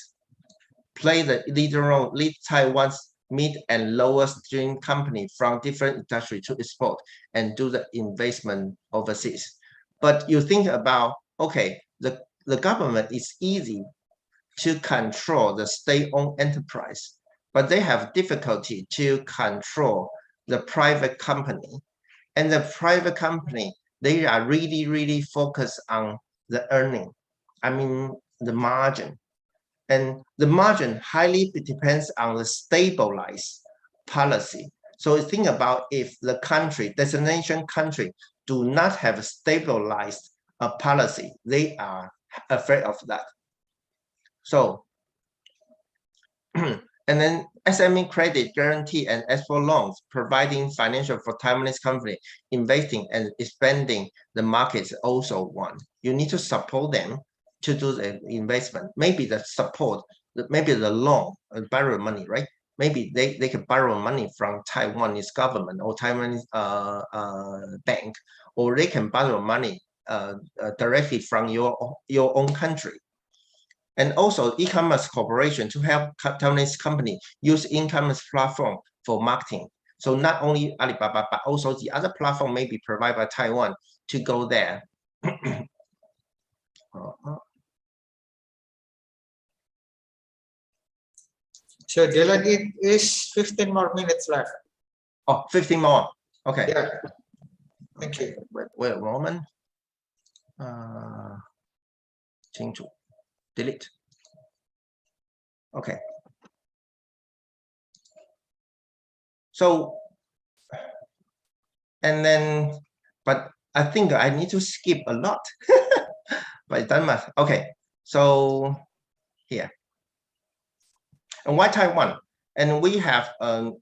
play the leading role, lead Taiwan's mid and lower stream company from different industry to export and do the investment overseas. But you think about, okay, the government is easy to control the state-owned enterprise, but they have difficulty to control the private company. And the private company, they are really, really focused on the earning. I mean, the margin. And the margin highly depends on the stabilized policy. So think about if the country, destination country, do not have a stabilized policy, they are afraid of that. So, and then SME credit guarantee and export loans, providing financial for Taiwanese company, investing and expanding the markets also one. You need to support them to do the investment. Maybe the support, maybe the loan, borrow money, right? Maybe they can borrow money from Taiwanese government or Taiwanese bank, or they can borrow money directly from your own country. And also e-commerce corporation to help Taiwanese company use e-commerce platform for marketing. So not only Alibaba, but also the other platform may be provided by Taiwan to go there. So Dylan, it is 15 more minutes left. Oh, 15 more. Okay. Yeah. Thank you. Wait a moment. Delete. Okay. So, and then, but I think I need to skip a lot. But it doesn't matter. Okay. So here. And why Taiwan? And we have,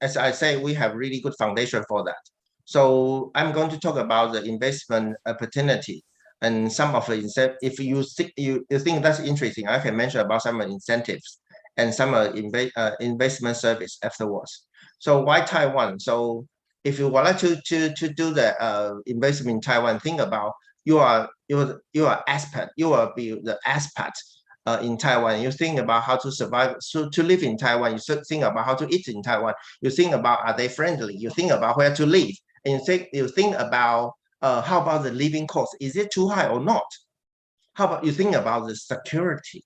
as I say, we have really good foundation for that. So I'm going to talk about the investment opportunity and some of the, if you think that's interesting, I can mention about some incentives and some investment service afterwards. So why Taiwan? So if you want to do the investment in Taiwan, think about you are expat, you will be the expat in Taiwan. You think about how to survive, to live in Taiwan. You think about how to eat in Taiwan. You think about, are they friendly? You think about where to live, and you think about how about the living cost? Is it too high or not? How about you think about the security?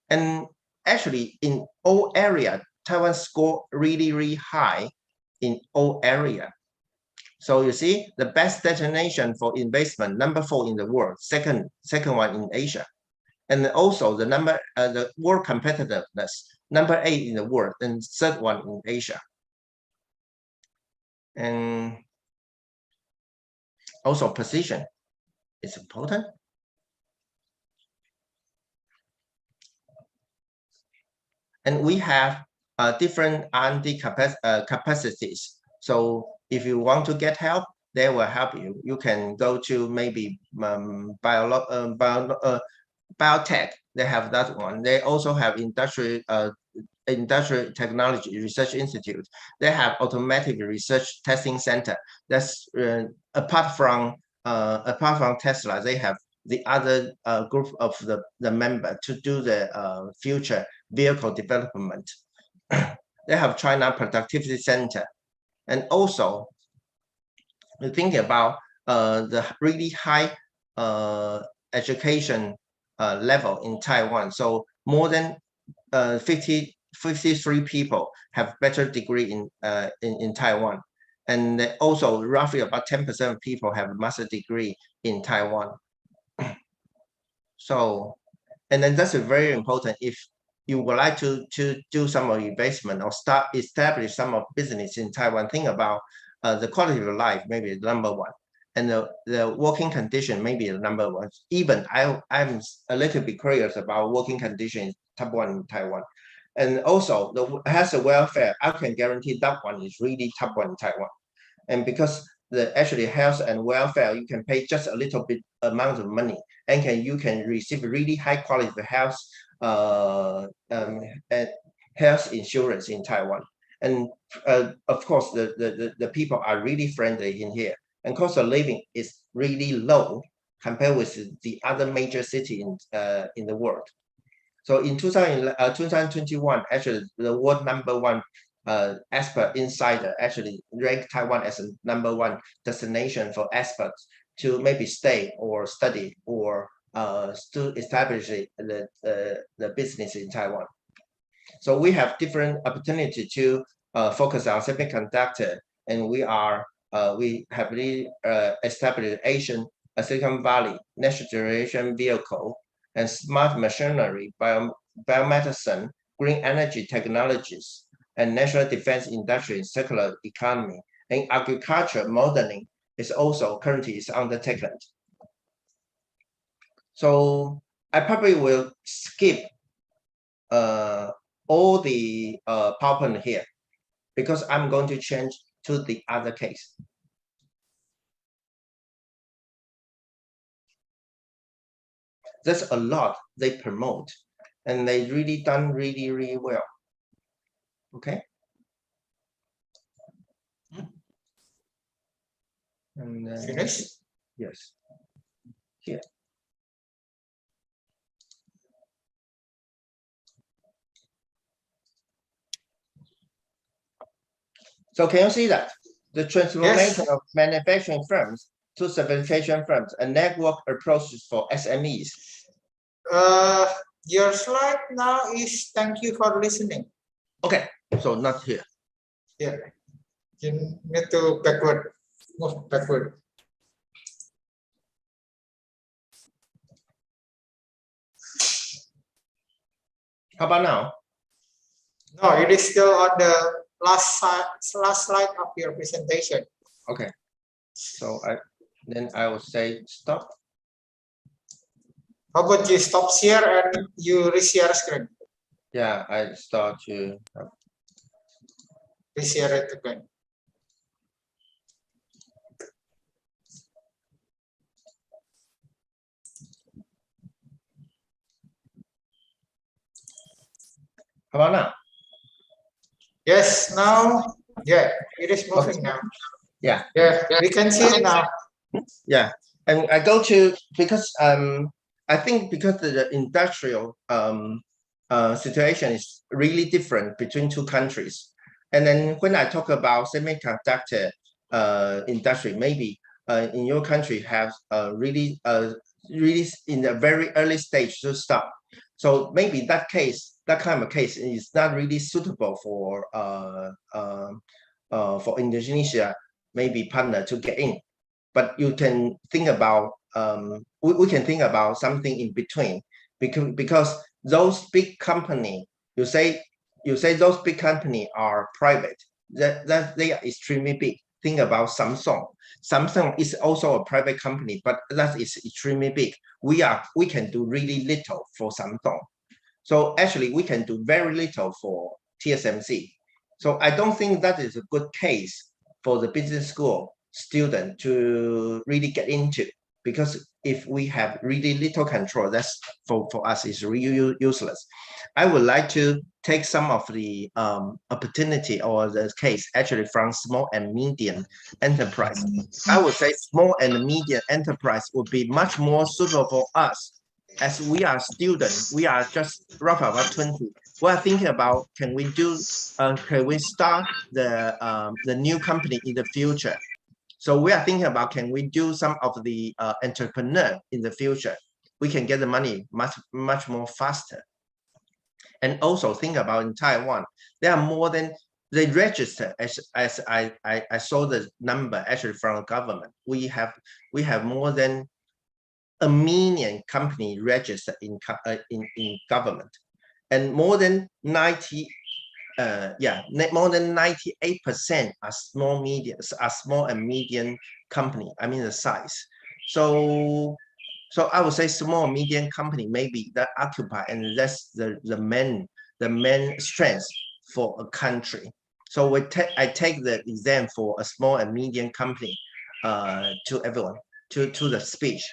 And actually, in all area, Taiwan score really, really high in all area. So you see, the best destination for investment, number 4 in the world, second one in Asia. And also the world competitiveness, number 8 in the world, and third one in Asia. And also position is important. And we have different R&D capacities. So if you want to get help, they will help you. You can go to maybe biotech They have that one. They also have industrial technology research institute. They have automatic research testing center. That's apart from Tesla, they have the other group of the member to do the future vehicle development. They have China Productivity Center, and also think about the really high education level in Taiwan. So more than 53 people have better degree in Taiwan, and also roughly about 10% of people have a master degree in Taiwan. So, and then that's very important if you would like to do some investment or establish some of business in Taiwan. Think about the quality of life, maybe number one, and the working condition maybe the number one. Even I'm a little bit curious about working conditions top one in Taiwan, and also the health and welfare. I can guarantee that one is really top one in Taiwan, and because the actually health and welfare, you can pay just a little bit amount of money, and you can receive really high quality of health and health insurance in Taiwan. And of course, the people are really friendly in here, and cost of living is really low compared with the other major city in the world. So in 2021, actually the world number one expert insider actually ranked Taiwan as a number one destination for experts to maybe stay or study or to establish the business in Taiwan. So we have different opportunity to focus on semiconductor, and we have really established Asian Silicon Valley next generation vehicle and smart machinery, biomedicine, green energy technologies, and national defense industry, circular economy, and agriculture modeling is also currently is undertaken. So I probably will skip all the PowerPoint here because I'm going to change to the other case. There's a lot they promote, and they really done really well. Okay. And Finish? Yes. Here. So can you see that the transformation of manufacturing firms to servitiation firms, a network approaches for SMEs? Your slide now is thank you for listening. Okay, so not here. Yeah, you need to move backward. How about now? No, it is still on the last slide of your presentation. Okay, so I will say stop. How about you stop share and you reshare screen? Yeah, I start to Reshare it again. How about now? Yes, now, yeah, it is moving now. Yeah. Yeah, we can see it now. Yeah, and I go to because I think because the industrial situation is really different between two countries, and then when I talk about semiconductor industry, maybe in your country have really in the very early stage to start. So maybe that kind of case is not really suitable for Indonesia maybe partner to get in. But you can think about we can think about something in between because those big company you say those big company are private that they are extremely big. Think about Samsung. Samsung is also a private company, but that is extremely big. We can do really little for Samsung. So actually we can do very little for TSMC. So I don't think that is a good case for the business school student to really get into, because if we have really little control, that's for us is really useless. I would like to take some of the opportunity or the case actually from small and medium enterprise. I would say small and medium enterprise would be much more suitable for us, as we are students. We are just roughly about 20. We are thinking about, can we start the new company in the future? So we are thinking about, can we do some of the entrepreneur in the future? We can get the money much more faster. And also think about in Taiwan, there are more than they register, as I saw the number actually from the government. We have more than 1 million company registered in government, and more than 98% are small and medium company. I mean the size. So I would say small and medium company maybe that occupy, and that's the main strength for a country. So I take the exam for a small and medium company to everyone, to the speech.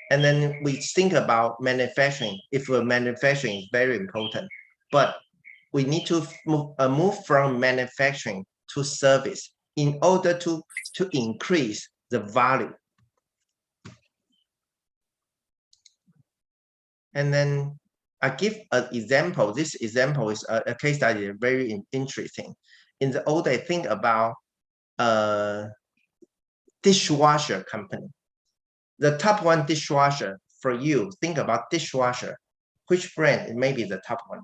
And then we think about manufacturing. If manufacturing is very important, but we need to move from manufacturing to service in order to increase the value. And then I give an example. This example is a case study, very interesting. In the old day, think about a dishwasher company. The top one dishwasher for you, think about dishwasher. Which brand may be the top one?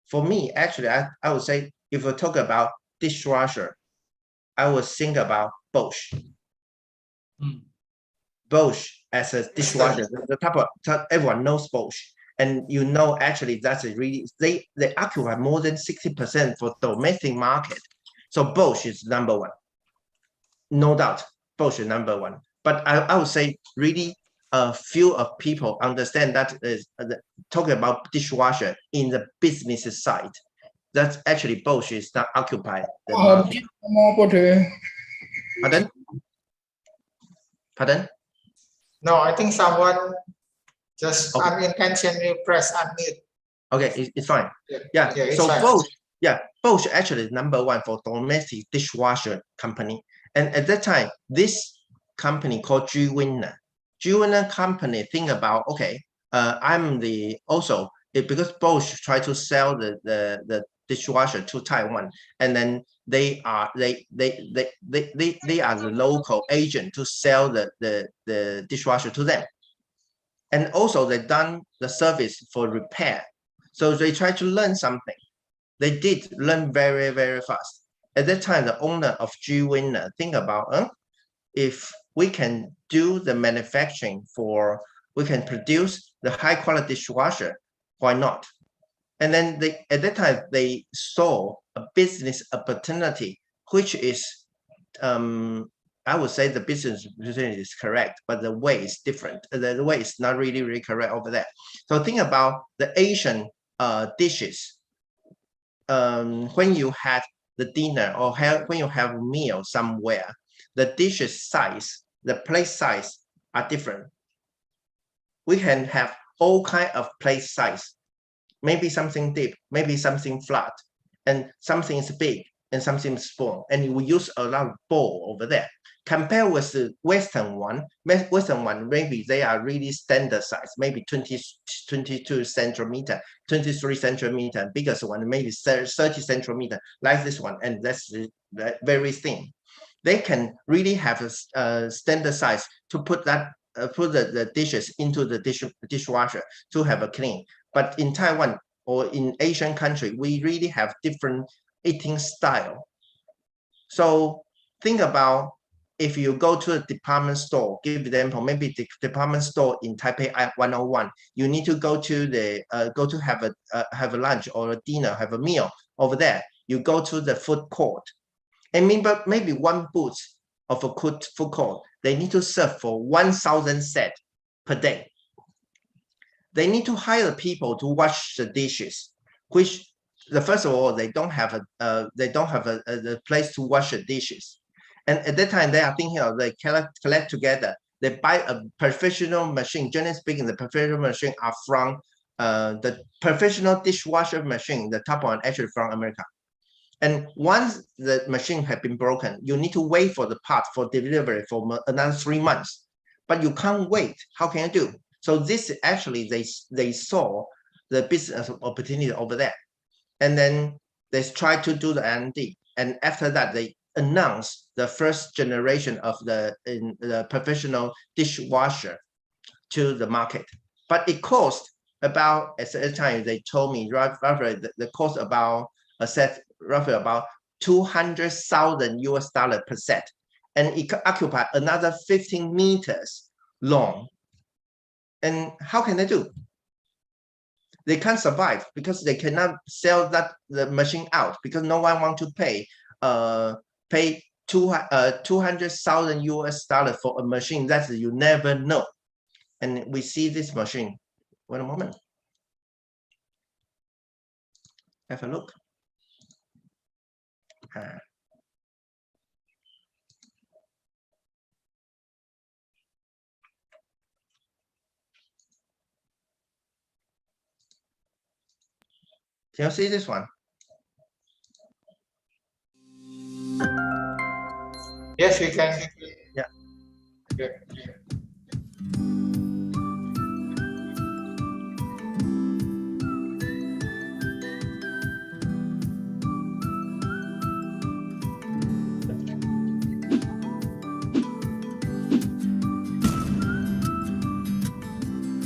For me, actually, I would say if we talk about dishwasher, I would think about Bosch. Bosch as a dishwasher, everyone knows Bosch. And you know, actually, that's really, they occupy more than 60% for domestic market. So Bosch is number one. No doubt, Bosch is number one. But I would say really few of people understand that is talking about dishwasher in the business side. That's actually Bosch is not occupied the market. Pardon? No, I think someone just unintentionally press unmute. Okay, it's fine. Yeah, so fine. Bosch actually is number one for domestic dishwasher company. And at that time, this company called Chih-Cheng Lin company think about, okay, I'm because Bosch try to sell the dishwasher to Taiwan, and then they are the local agent to sell the dishwasher to them. And also they done the service for repair. So they try to learn something. They did learn very, very fast. At that time, the owner of Chih-Cheng Lin think about, if we can do the manufacturing we can produce the high quality dishwasher, why not? And then at that time, they saw a business opportunity, which is, I would say the business opportunity is correct, but the way is different. The way is not really, really correct over there. So think about the Asian dishes. When you had the dinner or when you have a meal somewhere, the dishes size, the plate size are different. We can have all kind of plate size. Maybe something deep, maybe something flat, and something is big and something is small. And we use a lot of bowl over there. Compare with the Western one, maybe they are really standard size, maybe 22 centimeter, 23 centimeter, biggest one, maybe 30 centimeter, like this one, and that's very thin. They can really have a standard size to put the dishes into the dishwasher to have a clean. But in Taiwan or in Asian country, we really have different eating style. So think about, if you go to a department store, give example, maybe the department store in Taipei 101, you need to go to have a lunch or a dinner, have a meal over there. You go to the food court. And maybe one booth of a food court, they need to serve for 1,000 sets per day. They need to hire people to wash the dishes, which first of all, they don't have a place to wash the dishes. And at that time, they are thinking of they collect together they buy a professional machine. Generally speaking, the professional machine are from the professional dishwasher machine. The top one actually from America. And once the machine has been broken, you need to wait for the part for delivery for another 3 months. But you can't wait. How can you do? So this actually they saw the business opportunity over there, and then they tried to do the R&D. And after that, they announced the first generation of the professional dishwasher to the market. But it cost about, at the time they told me roughly the cost about a set roughly about $200,000 per set, and it occupied another 15 meters long. And how can they do? They can't survive because they cannot sell the machine out because no one wants to pay $200,000 for a machine that you never know. And we see this machine. Wait a moment. Have a look. Can you see this one? Yes, we can. Yeah. Okay.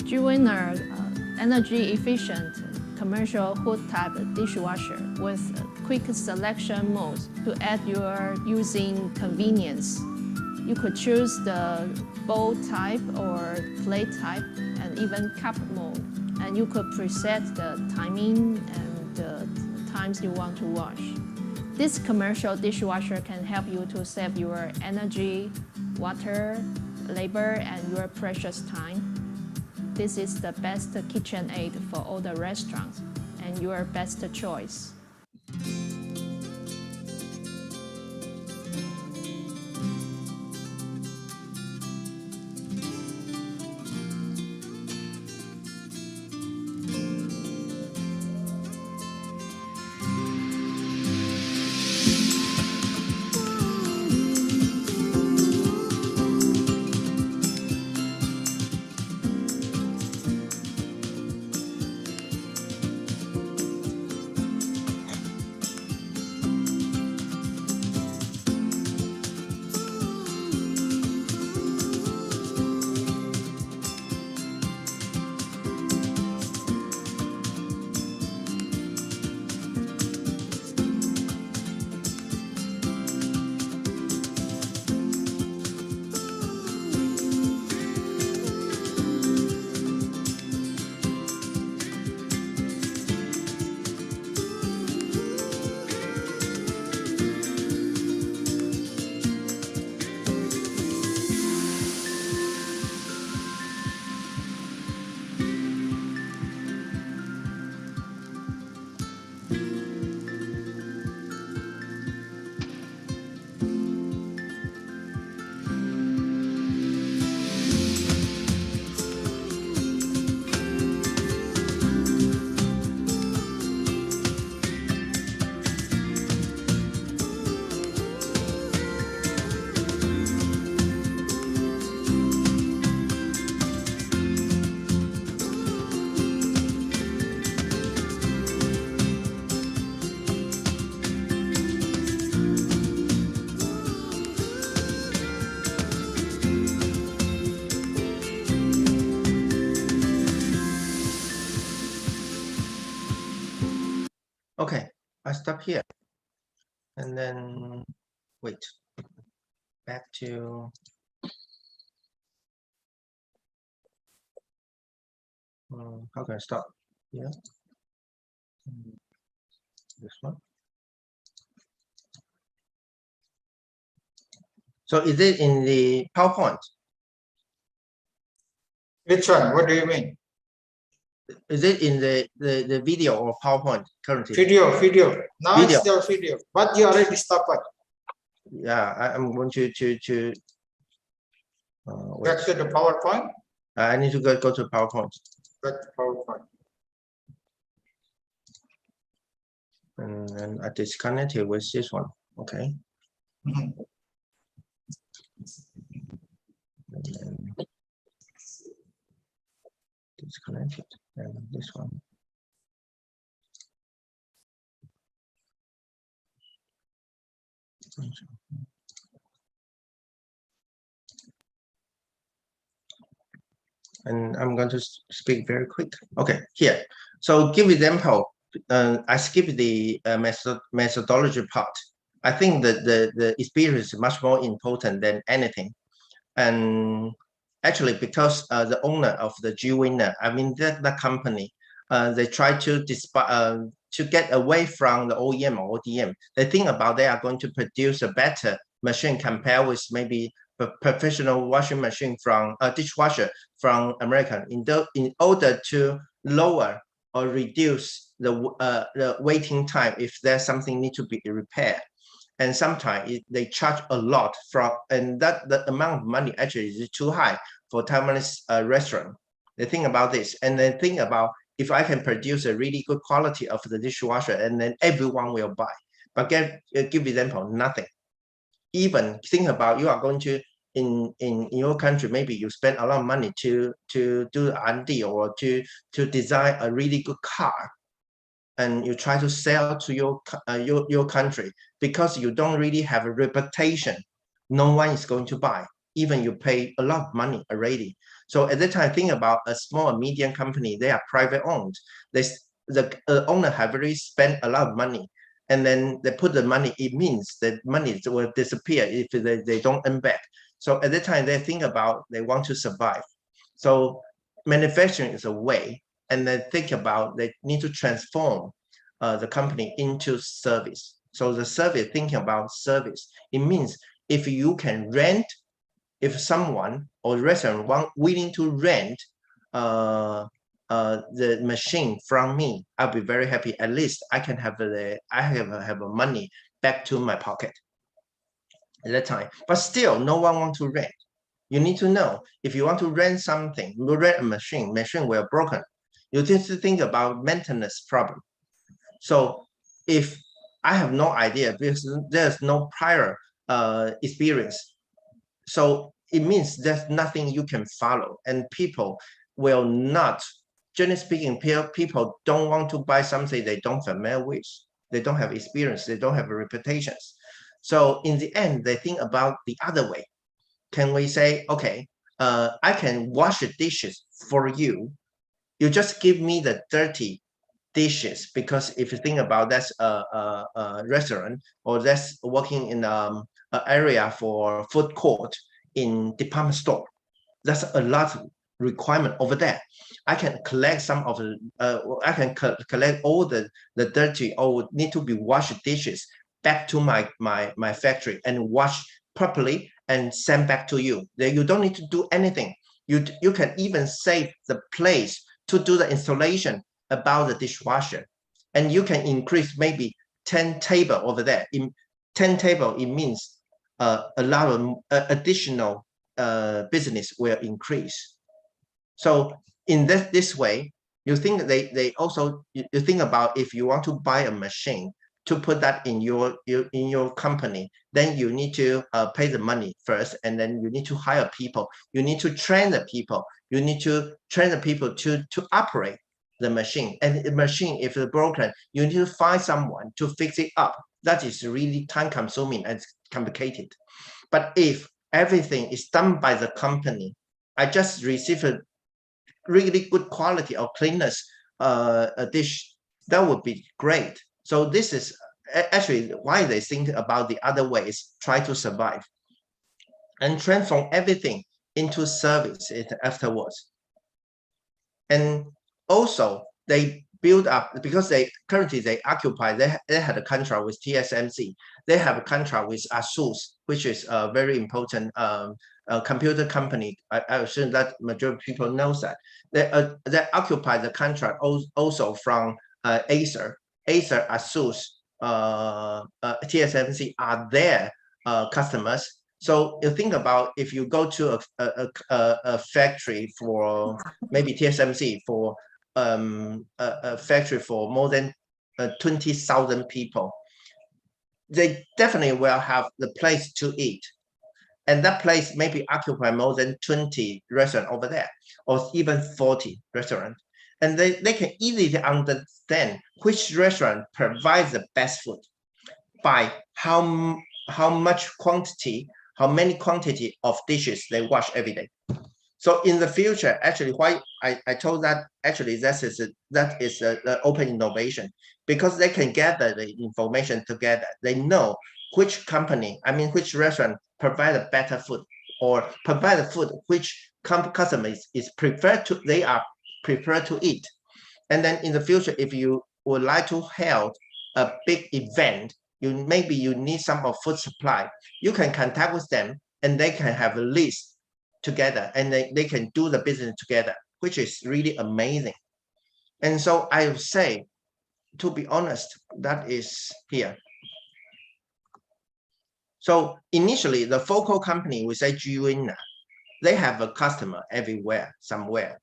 Chien energy efficient commercial hood type dishwasher with quick selection modes to add your using convenience. You could choose the bowl type or plate type and even cup mode. And you could preset the timing and the times you want to wash. This commercial dishwasher can help you to save your energy, water, labor, and your precious time. This is the best kitchen aid for all the restaurants and your best choice. Okay, I stop here. And then wait. Back to how can I stop? Yeah. This one. So is it in the PowerPoint? Which one? What do you mean? Is it in the video or PowerPoint currently? Video. Now Video. it's still video, but you already stopped it. Yeah, I'm going to Back to the PowerPoint. I need to go to PowerPoint. Back to PowerPoint. And then I disconnect it with this one. Okay. Mhm. And then disconnect it. And this one. And I'm going to speak very quick. Okay, here. So give example. I skip the methodology part. I think that the experience is much more important than anything. And actually, because the owner of the G-Winner, I mean that company, they try to get away from the OEM or ODM. They think about they are going to produce a better machine compared with maybe a professional washing machine from a dishwasher from American in order to lower or reduce the waiting time if there's something need to be repaired. And sometimes they charge a lot and that the amount of money actually is too high for Taiwanese restaurant. They think about this, and they think about if I can produce a really good quality of the dishwasher, and then everyone will buy. But give example, nothing. Even think about you are going to in your country, maybe you spend a lot of money to do R&D or to design a really good car, and you try to sell to your country because you don't really have a reputation. No one is going to buy, even you pay a lot of money already. So at that time, think about a small and medium company. They are private owned. The owner have already spent a lot of money, and then they put the money. It means that money will disappear if they don't earn back. So at that time, they think about they want to survive. So manufacturing is a way. And then think about they need to transform the company into service. So the service, thinking about service, it means if you can rent, if someone or restaurant willing to rent the machine from me, I'll be very happy. At least I can have have money back to my pocket at that time. But still, no one wants to rent. You need to know if you want to rent something, you rent a machine will broken. You need to think about maintenance problem. So if I have no idea because there's no prior experience, so it means there's nothing you can follow, and people will not. Generally speaking, people don't want to buy something they don't familiar with. They don't have experience. They don't have reputations. So in the end, they think about the other way. Can we say, okay, I can wash the dishes for you. You just give me the dirty dishes, because if you think about that's a restaurant or that's working in an area for food court in department store, that's a lot of requirement over there. I can collect some of the I can collect all the dirty or need to be washed dishes back to my factory and wash properly and send back to you. Then you don't need to do anything. You can even save the place to do the installation about the dishwasher, and you can increase maybe 10 table over there. In 10 table, it means a lot of additional business will increase. So in this way, you think they also you think about if you want to buy a machine to put that in your company, then you need to pay the money first, and then you need to hire people. You need to train the people. You need to train the people to operate the machine. And the machine, if it's broken, you need to find someone to fix it up. That is really time consuming and complicated. But if everything is done by the company, I just received a really good quality of cleanness a dish, that would be great. So this is actually why they think about the other ways, try to survive and transform everything into service afterwards. And also they build up, because they occupy, they had a contract with TSMC, they have a contract with ASUS, which is a very important computer company. I assume that majority of people knows that. They occupy the contract also from Acer, ASUS, TSMC are their customers. So you think about if you go to a factory for maybe TSMC for a factory for more than 20,000 people, they definitely will have the place to eat. And that place maybe occupy more than 20 restaurants over there, or even 40 restaurants. And they can easily understand which restaurant provides the best food by how much quantity, how many quantity of dishes they wash every day. So in the future, actually, why I told that actually that is the open innovation, because they can gather the information together. They know which company, I mean, which restaurant provide a better food, or provide a food which customers is preferred to, they are prepared to eat. And then in the future, if you would like to hold a big event, maybe you need some of food supply, you can contact with them and they can have a list together, and they can do the business together, which is really amazing. And so I would say, to be honest, that is here. So initially, the focal company, we say Chien, they have a customer everywhere, somewhere.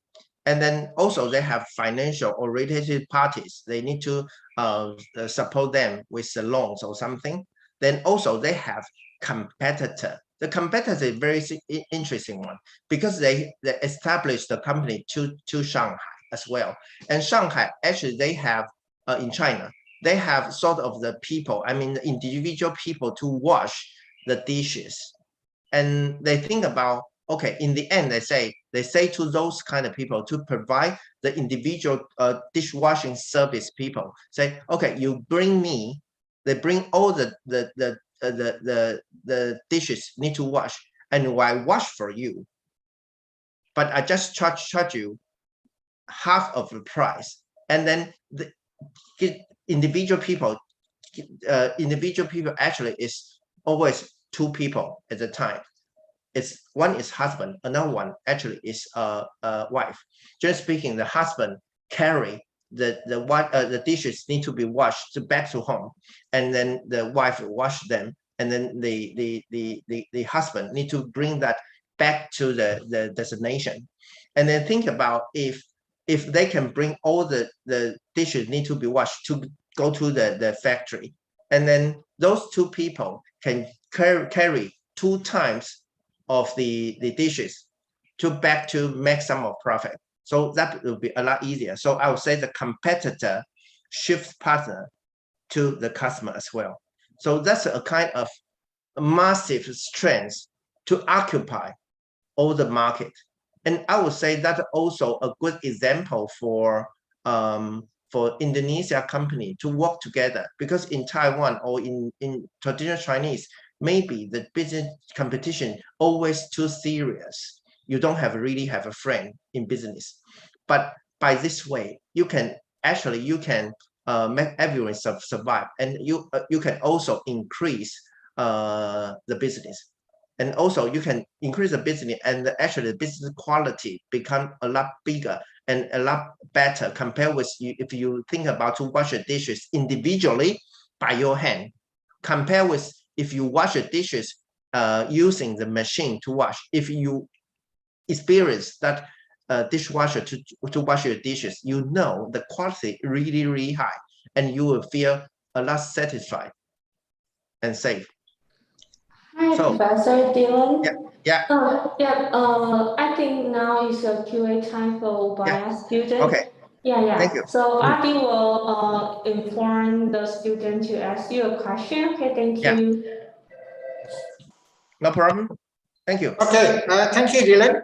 And then also they have financial or related parties. They need to support them with the loans or something. Then also they have competitor. The competitor is a very interesting one, because they established the company to Shanghai as well. And Shanghai, actually, they have in China, they have sort of the people, I mean, the individual people to wash the dishes. And they think about, okay, in the end, they say to those kind of people to provide the individual dishwashing service people, say, okay, you bring me, they bring all the dishes need to wash, and I wash for you, but I just charge you half of the price. And then the individual people actually is always two people at a time. It's one is husband, another one actually is wife. Just speaking, the husband carry the dishes need to be washed back to home, and then the wife wash them, and then the husband need to bring that back to the destination. And then think about if they can bring all the dishes need to be washed to go to the factory, and then those two people can carry 2 times of the dishes to back to make some of profit. So that will be a lot easier. So I would say the competitor shifts partner to the customer as well. So that's a kind of massive strength to occupy all the market. And I would say that also a good example for Indonesia company to work together, because in Taiwan or in traditional Chinese, maybe the business competition always too serious. You don't really have a friend in business. But by this way, you can make everyone survive, and you can also increase the business. And also you can increase the business, and actually the business quality become a lot bigger and a lot better compared with if you think about to wash the dishes individually by your hand, compared with if you wash the dishes using the machine to wash. If you experience that dishwasher to wash your dishes, you know the quality really high, and you will feel a lot satisfied and safe. Hi, So, Professor Dylan. Yeah. I think now is a QA time for Ubaya student. Okay. Thank you. So Adi will inform the student to ask you a question. Okay, thank you. No problem. Thank you. Okay, thank you, Dylan.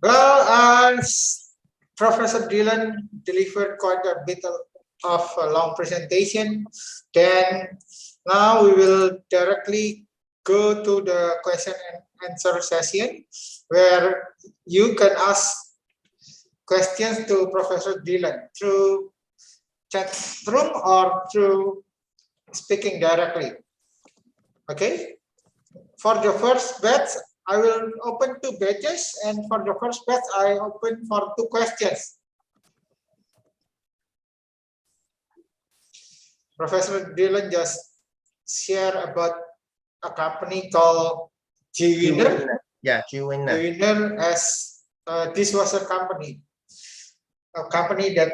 Well, Professor Dylan delivered quite a bit of a long presentation. Then now we will directly go to the question and answer session, where you can ask questions to Professor Dylan through chat room or through speaking directly. Okay. For the first batch, I will open 2 batches, and for the first batch, I open for 2 questions. Professor Dylan just share about a company called Chih-Cheng Yeah, Chih-Cheng Lin. Lin as a dishwasher company, a company that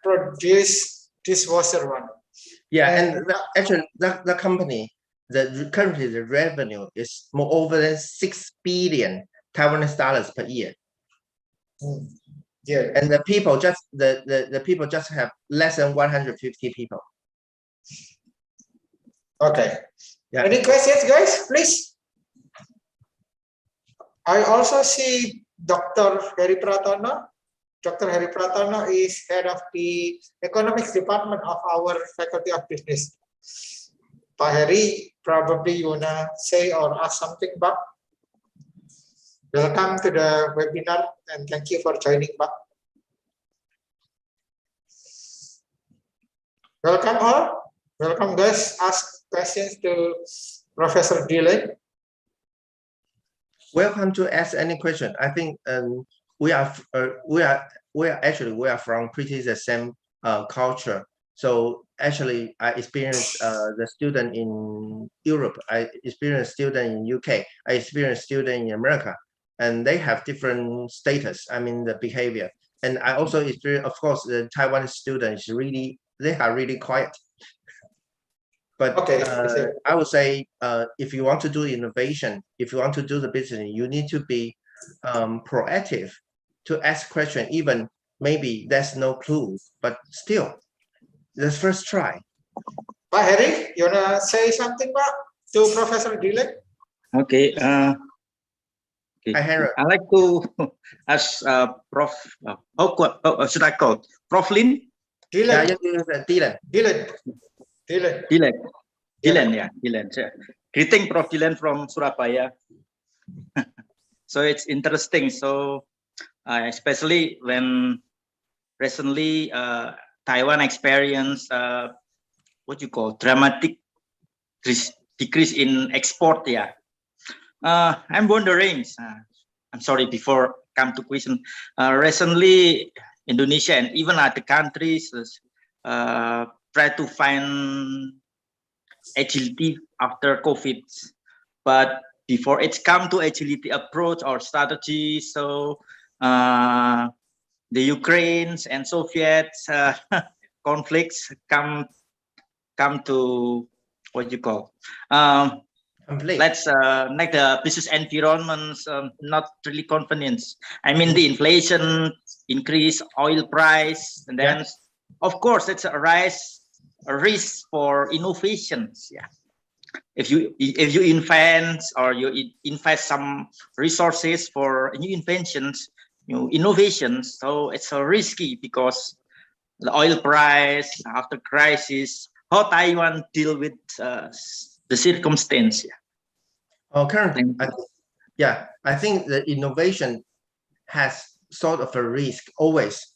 produce dishwasher one. Yeah, And- and actually the company, currently the revenue is more over than 6 billion Taiwanese dollars per year. Yeah. And the people just have less than 150 people. Okay. Yeah. Any questions, guys? Please. I also see Dr. Heri Pratono. Dr. Heri Pratono is head of the economics department of our faculty of business. Pak Heri, probably you wanna say or ask something, Pak? Welcome to the webinar and thank you for joining, Pak. Welcome all. Welcome, guys. Ask questions to Professor Dylan. Welcome to ask any question. I think we are from pretty the same culture. So actually, I experienced the student in Europe. I experienced student in UK. I experienced student in America, and they have different status. I mean the behavior, and I also experience, of course, the Taiwan students they are really quiet. But Okay. I would say if you want to do innovation, if you want to do the business, you need to be proactive to ask questions, even maybe there's no clue, but still, let's first try. Pak Heri, you wanna say something, Pak, to Professor Dylan? Okay. Hi, Henry. I like to ask Prof. Should I call Prof. Lin? Dylan. Dylan. Dylan, yeah, Dylan. Greeting, Prof. Dylan from Surabaya. So it's interesting. So especially when recently Taiwan experienced what you call dramatic decrease in export. Yeah, I'm wondering. I'm sorry. Before come to question, recently Indonesia and even other countries try to find agility after COVID, but before it's come to agility approach or strategy, so the Ukraine's and Soviets conflicts come to what you call let's make the business environments not really convenience. I mean the inflation increase, oil price, and then of course it's a risk for innovations. Yeah, if you invent or you invest some resources for new inventions, new innovations, so it's so risky because the oil price after crisis, how Taiwan deal with the circumstance. Currently, I think the innovation has sort of a risk always.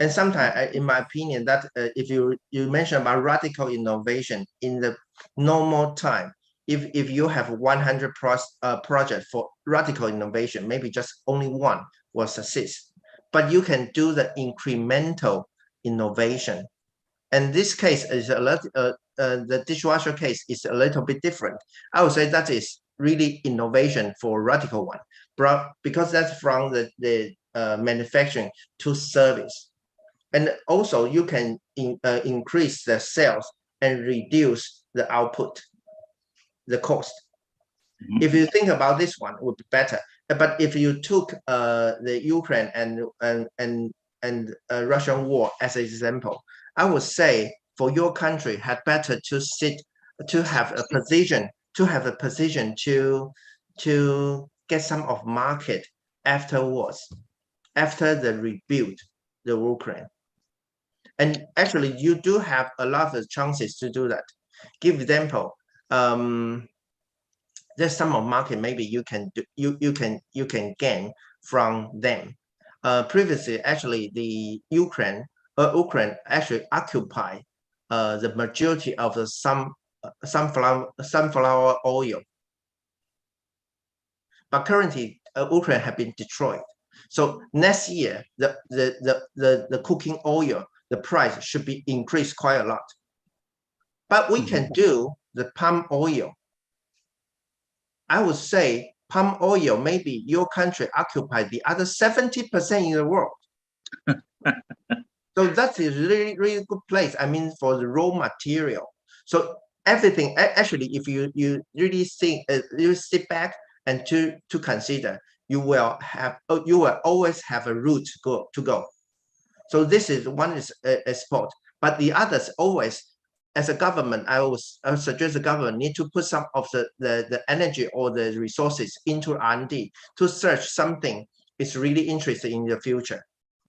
And sometimes, in my opinion, that if you mention about radical innovation in the normal time, if you have 100 project for radical innovation, maybe just only one will succeed. But you can do the incremental innovation. And this case is a lot. The dishwasher case is a little bit different. I would say that is really innovation for radical one, because that's from the manufacturing to service. And also you can increase the sales and reduce the output, the cost. If you think about this one, it would be better. But if you took the Ukraine and Russian war as an example, I would say for your country had better to have a position to get some of market afterwards, after the rebuild the Ukraine. And actually, you do have a lot of chances to do that. Give example, there's some of market maybe you can gain from them. Previously, actually, the Ukraine actually occupy the majority of the sunflower oil, but currently Ukraine have been destroyed. So next year, the cooking oil, the price should be increased quite a lot. But we can do the palm oil. I would say palm oil, maybe your country occupy the other 70% in the world. So that is really, really good place. I mean, for the raw material. So everything, actually, if you really think, you sit back and to consider, you will always have a route to go. So this is one is a spot, but the others always, as a government, I would suggest the government need to put some of the energy or the resources into R&D to search something is really interesting in the future,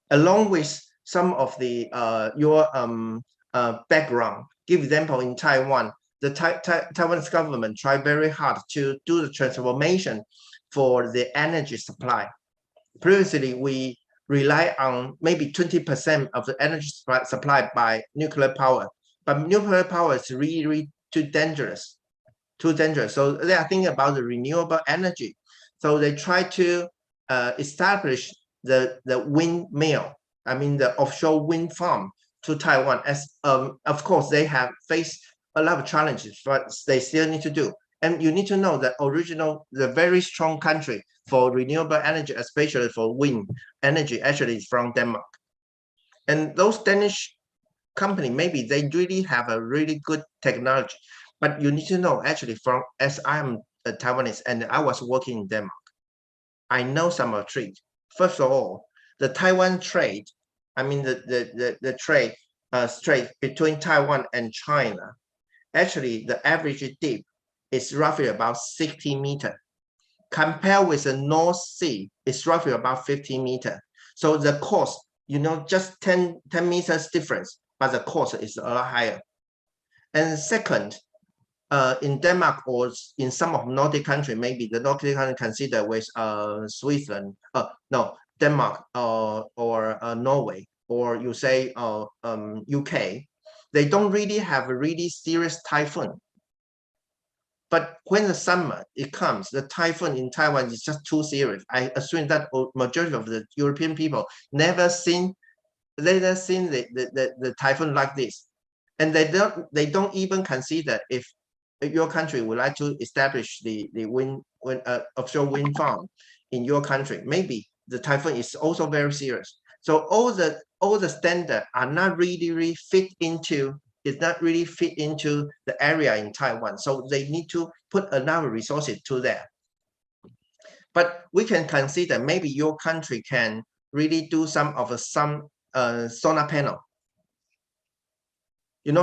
along with some of the your background. Give example, in Taiwan, the Taiwan's government tried very hard to do the transformation for the energy supply. Previously, we rely on maybe 20% of the energy supplied by nuclear power, but nuclear power is really, really too dangerous. So they are thinking about the renewable energy. So they try to establish the windmill, I mean the offshore wind farm to Taiwan. As of course they have faced a lot of challenges, but they still need to do. And you need to know that the very strong country for renewable energy, especially for wind energy, actually is from Denmark. And those Danish company, maybe they really have a really good technology, but you need to know actually as I'm a Taiwanese and I was working in Denmark, I know some of trade. First of all, the Taiwan trade, I mean the trade trade between Taiwan and China, actually the average depth is roughly about 60 meters. Compared with the North Sea, it's roughly about 50 meters. So the cost, just 10 meters difference, but the cost is a lot higher. And second, in Denmark or in some of Nordic countries, maybe the Nordic country consider with Switzerland, no, Denmark or Norway, or you say UK, they don't really have a really serious typhoon. But when the summer it comes, the typhoon in Taiwan is just too serious. I assume that majority of the European people never seen the typhoon like this, and they don't even consider if your country would like to establish the offshore wind farm in your country. Maybe the typhoon is also very serious. So all the standards are not really fit into. It's not really fit into the area in Taiwan, so they need to put another resources to that. But we can consider maybe your country can really do some solar panel.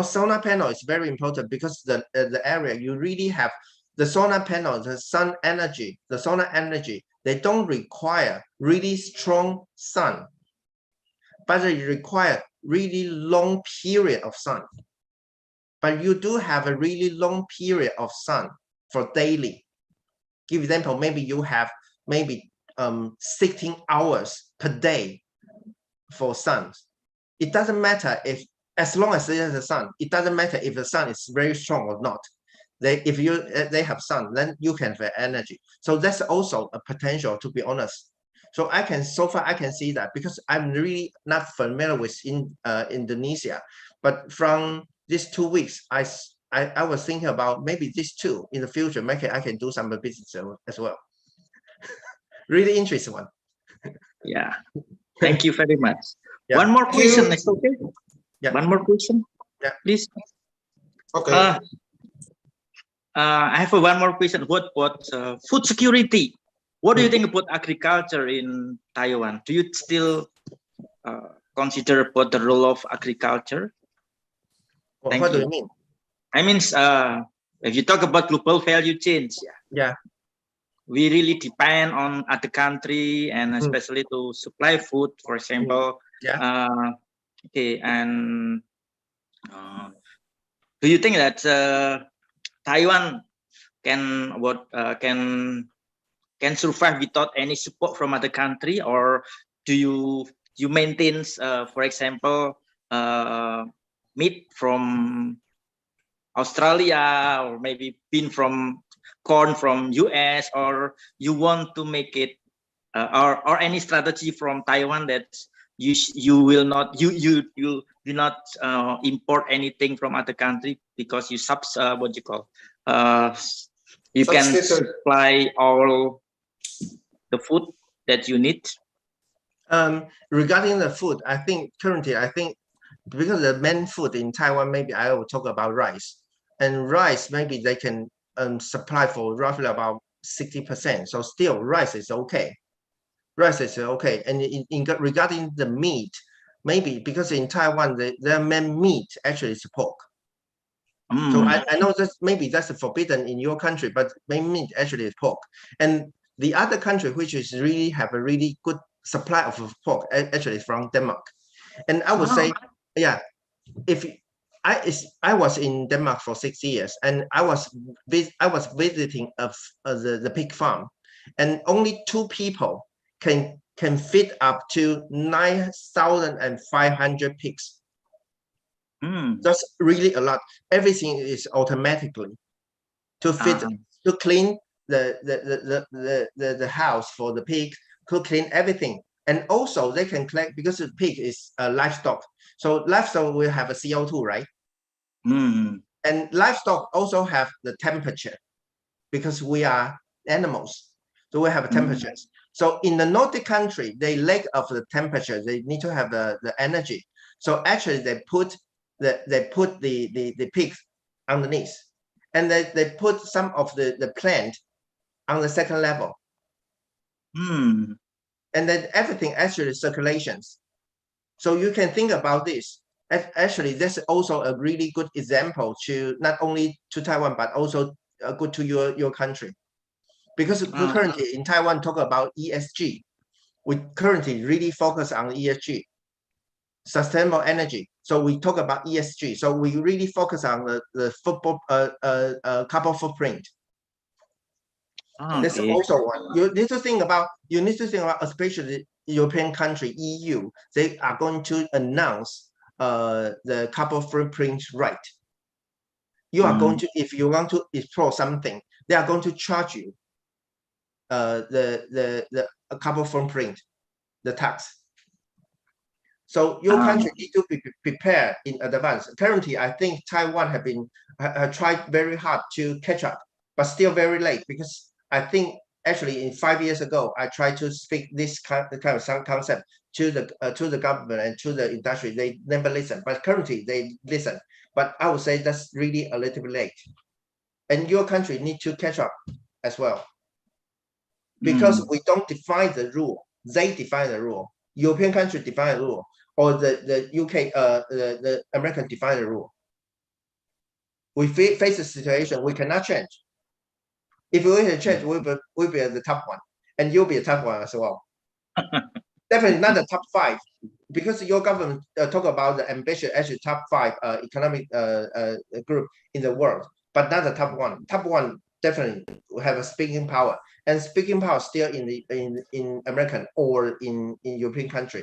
Solar panel is very important because the area you really have the solar panel, the sun energy, the solar energy, they don't require really strong sun, but they require really long period of sun. But you do have a really long period of sun for daily. Give example, maybe you have 16 hours per day for sun. It doesn't matter as long as there's a sun, it doesn't matter if the sun is very strong or not. If they have sun, then you can have energy. So that's also a potential, to be honest. So so far I can see that because I'm really not familiar with Indonesia, but from these 2 weeks, I was thinking about maybe these two in the future. Maybe I can do some business as well. Really interesting one. Yeah, thank you very much. Yeah. One more question, is okay? Yeah. One more question, yeah, please. Okay. I have one more question. What food security? What do you think about agriculture in Taiwan? Do you still consider about the role of agriculture? What do you mean? I mean, if you talk about global value chains, yeah, we really depend on other country and especially to supply food, for example. Okay, and do you think that Taiwan can survive without any support from other country, or do you maintain, for example, meat from Australia, or maybe corn from US, or you want to make it or any strategy from Taiwan that you will not import anything from other country because you You can Substitute. supply all the food that you need. Regarding the food, I think currently, because the main food in Taiwan, maybe I will talk about rice. And rice, maybe they can supply for roughly about 60%. So still, rice is okay. Rice is okay. And regarding the meat, maybe because in Taiwan, their main meat actually is pork. So I know that maybe that's forbidden in your country, but main meat actually is pork. And the other country which is really have a really good supply of pork actually is from Denmark. And I would say, yeah, if I was in Denmark for 6 years, and I was visiting the pig farm, and only 2 people can feed up to 9,500 pigs. That's really a lot. Everything is automatically to feed, to clean the house for the pig, to clean everything. And also they can collect, because the pig is livestock. So livestock will have a CO2, right? And livestock also have the temperature, because we are animals. So we have temperatures. So in the Nordic country, they lack of the temperature. They need to have the energy. So actually they put the pigs underneath, and they put some of the plant on the second level. And then everything actually circulations. So you can think about this. Actually, that's also a really good example to not only to Taiwan, but also good to your country. Because we currently in Taiwan talk about ESG. We currently really focus on ESG, sustainable energy. So we talk about ESG. So we really focus on the carbon footprint. That's also one. You need to think about, especially European country, EU, they are going to announce the carbon footprint right. You are going to, if you want to explore something, they are going to charge you the carbon footprint, the tax. So your country need to be prepared in advance. Currently, I think Taiwan have been tried very hard to catch up, but still very late, because I think actually in 5 years ago, I tried to speak this kind of some concept to the government and to the industry. They never listen, but currently they listen. But I would say that's really a little bit late. And your country need to catch up as well, because we don't define the rule. They define the rule. European country define the rule, or the UK, the American define the rule. We face a situation we cannot change. If we can change, we'll be at the top one, and you'll be a top one as well. Definitely not the top 5, because your government talk about the ambition, actually top 5 economic group in the world, but not the top 1. Top 1 definitely have a speaking power, and speaking power still in American or in European country.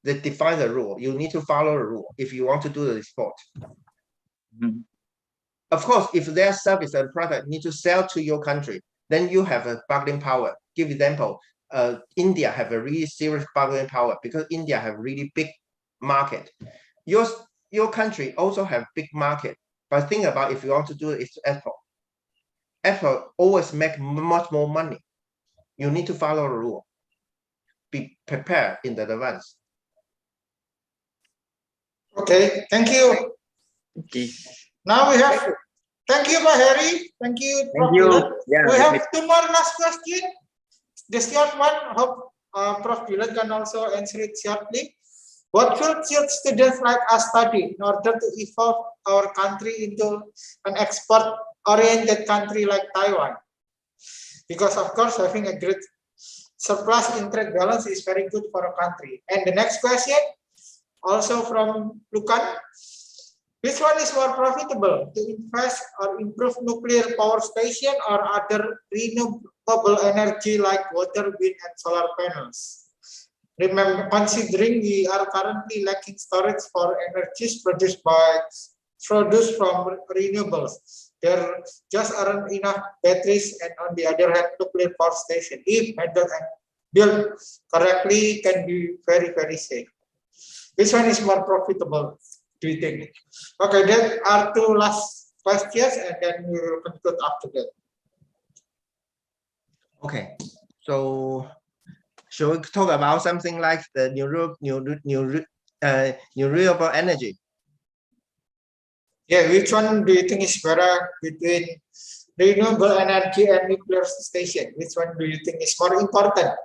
They define the rule. You need to follow the rule if you want to do the export. Of course, if their service and product need to sell to your country, then you have a bargaining power. Give example, India have a really serious bargaining power, because India have really big market. Your country also have big market, but think about if you want to do it, it's Apple. Apple always make much more money. You need to follow the rule. Be prepared in advance. Okay, thank you. Okay. Now we have, thank you, Pak Heri. Thank you, Prof. Dylan. Yeah, We have 2 more last questions. The short one, hope Prof. Dylan can also answer it shortly. What should students like us study in order to evolve our country into an export-oriented country like Taiwan? Because of course, having a great surplus in trade balance is very good for a country. And the next question, also from Lukan. Which one is more profitable, to invest or improve nuclear power station or other renewable energy like water, wind, and solar panels? Remember, considering we are currently lacking storage for energies produced from renewables, there just aren't enough batteries, and on the other hand, nuclear power station, if handled and built correctly, can be very, very safe. Which one is more profitable, do you think? Okay, that are 2 last questions, and then we will conclude after that. Okay, so should we talk about something like the renewable energy? Yeah, which one do you think is better between renewable energy and nuclear station? Which one do you think is more important?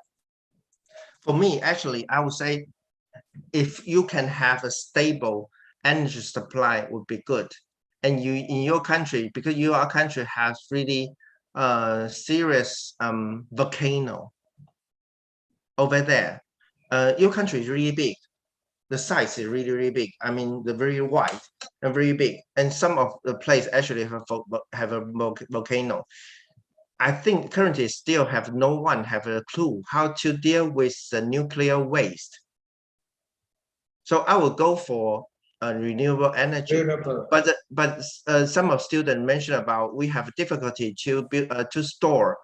For me, actually, I would say if you can have a stable energy supply would be good. And you in your country, because your country has really serious volcano over there. Your country is really big. The size is really, really big. I mean, they're very wide and very big. And some of the place actually have a volcano. I think currently still have no one have a clue how to deal with the nuclear waste. So I will go for renewable energy. Renewable. But some of students mentioned about we have difficulty to build to store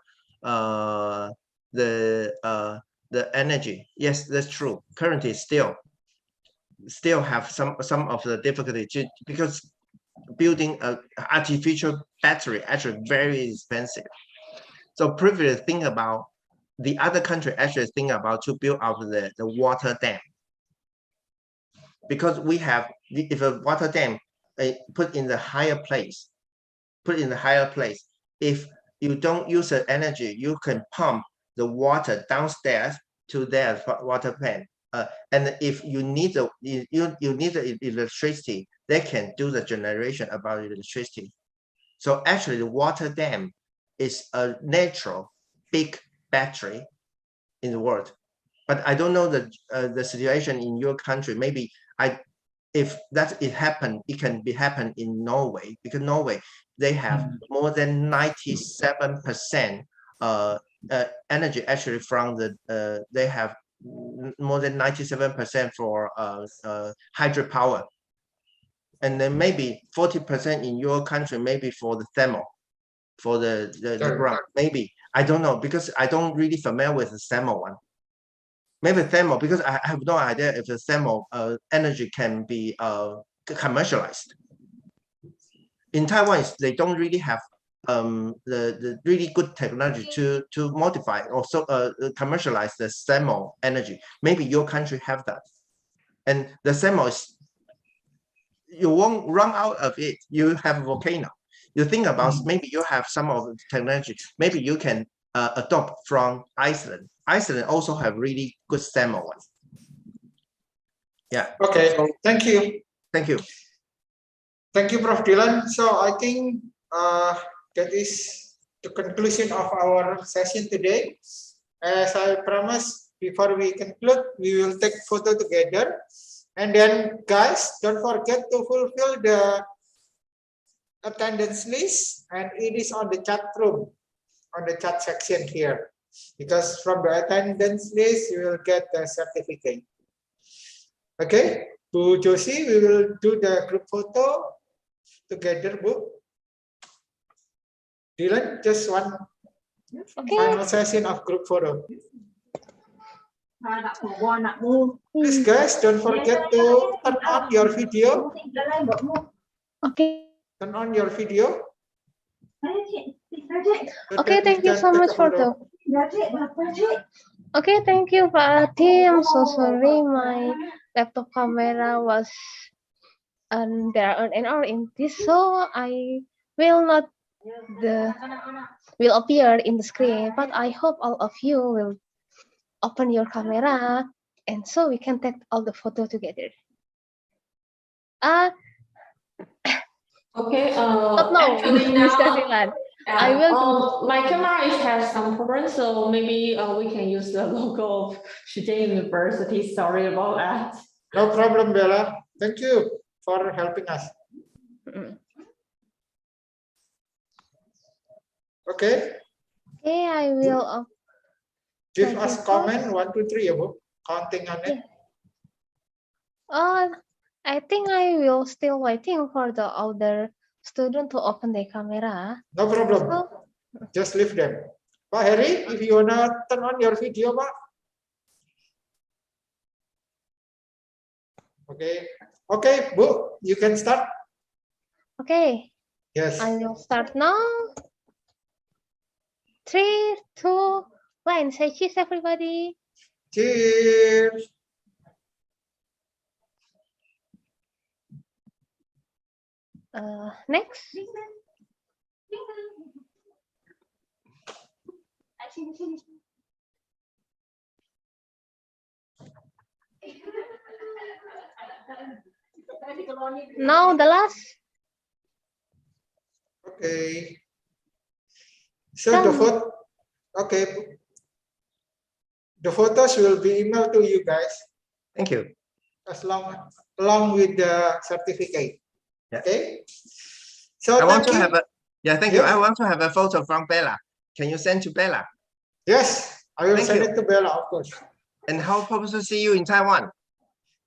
the energy. Yes, that's true. Currently still have some of the difficulty because building a artificial battery actually very expensive. So previously think about the other country actually think about to build out the water dam. Because we have, if a water dam put in the higher place, if you don't use the energy, you can pump the water downstairs to their water plant. And if you need the you need the electricity, they can do the generation about electricity. So actually, the water dam is a natural big battery in the world. But I don't know the situation in your country. Maybe if that it can be happen in Norway, because Norway they have more than 97% energy actually from the they have more than 97% for hydropower, and then maybe 40% in your country maybe for the thermal, for the ground. Maybe I don't know because I don't really familiar with the thermal one. Maybe thermal, because I have no idea if the thermal energy can be commercialized. In Taiwan, they don't really have the really good technology to modify or so commercialize the thermal energy. Maybe your country have that, and the thermal is you won't run out of it. You have a volcano. You think about maybe you have some of the technology. Maybe you can adopt from Iceland. Iceland also have really good thermal ones. Yeah. Okay, So, thank you. thank you. Thank you, Prof. Dylan. So I think that is the conclusion of our session today. As I promised, before we conclude, we will take photo together. And then, guys, don't forget to fulfill the attendance list, and it is on the chat room, on the chat section here. Because from the attendance list, you will get the certificate. Okay, Bu Josie, we will do the group photo together, Bu. Dylan, just one final session of group photo. Please, guys, don't forget to turn on your video. Okay. Turn on your video. Okay, thank you so much for the. Okay, thank you, Pak Adi. I'm so sorry, my laptop camera was there are an error in this, so I will not will appear in the screen. But I hope all of you will open your camera, and so we can take all the photo together. Okay. No, Actually Mr. now, Dylan, I will. my camera has some problems, so maybe we can use the logo of Chih-Cheng University. Sorry about that. No problem, Bella. Thank you for helping us. Okay. Okay, I will. Give us comment 1, 2, 3, ya, Bu. Counting on it. I think I will still waiting for the other student to open their camera. No problem. Just leave them. Pak Heri, if you wanna turn on your video, Pak. Okay. Okay, Bu, you can start. Okay. Yes. I will start now. 3, 2, 1. Say cheers, everybody. Cheers. Next. Now the last. Okay. So the photo, okay. The photos will be emailed to you guys Thank you. along with the certificate. Yeah. Okay. So I want to thank have you. a thank you. Yes. I want to have a photo from Bella. Can you send to Bella? Yes, I will Thank send you. it to Bella, of course. And how hope to see you in Taiwan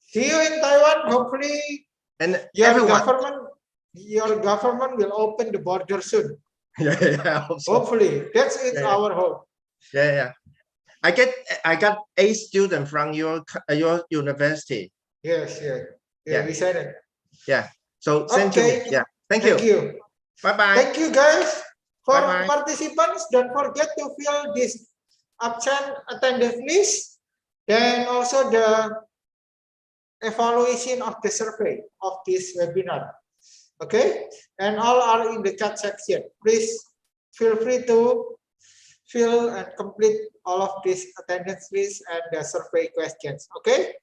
See you in Taiwan. Hopefully, and your everyone. government will open the border soon. I hope so. Hopefully, that's it. Yeah. Our hope. Yeah. I got 8 students from your university. Yes. Yeah. We said it. Yeah. So send to me. Okay. Yeah. Thank Thank you. you. Bye bye. Thank you, guys. For Bye-bye. participants, don't forget to fill this absent attendance list. Then also the evaluation of the survey of this webinar. Okay, and all are in the chat section. Please feel free to fill and complete all of this attendance list and the survey questions. Okay.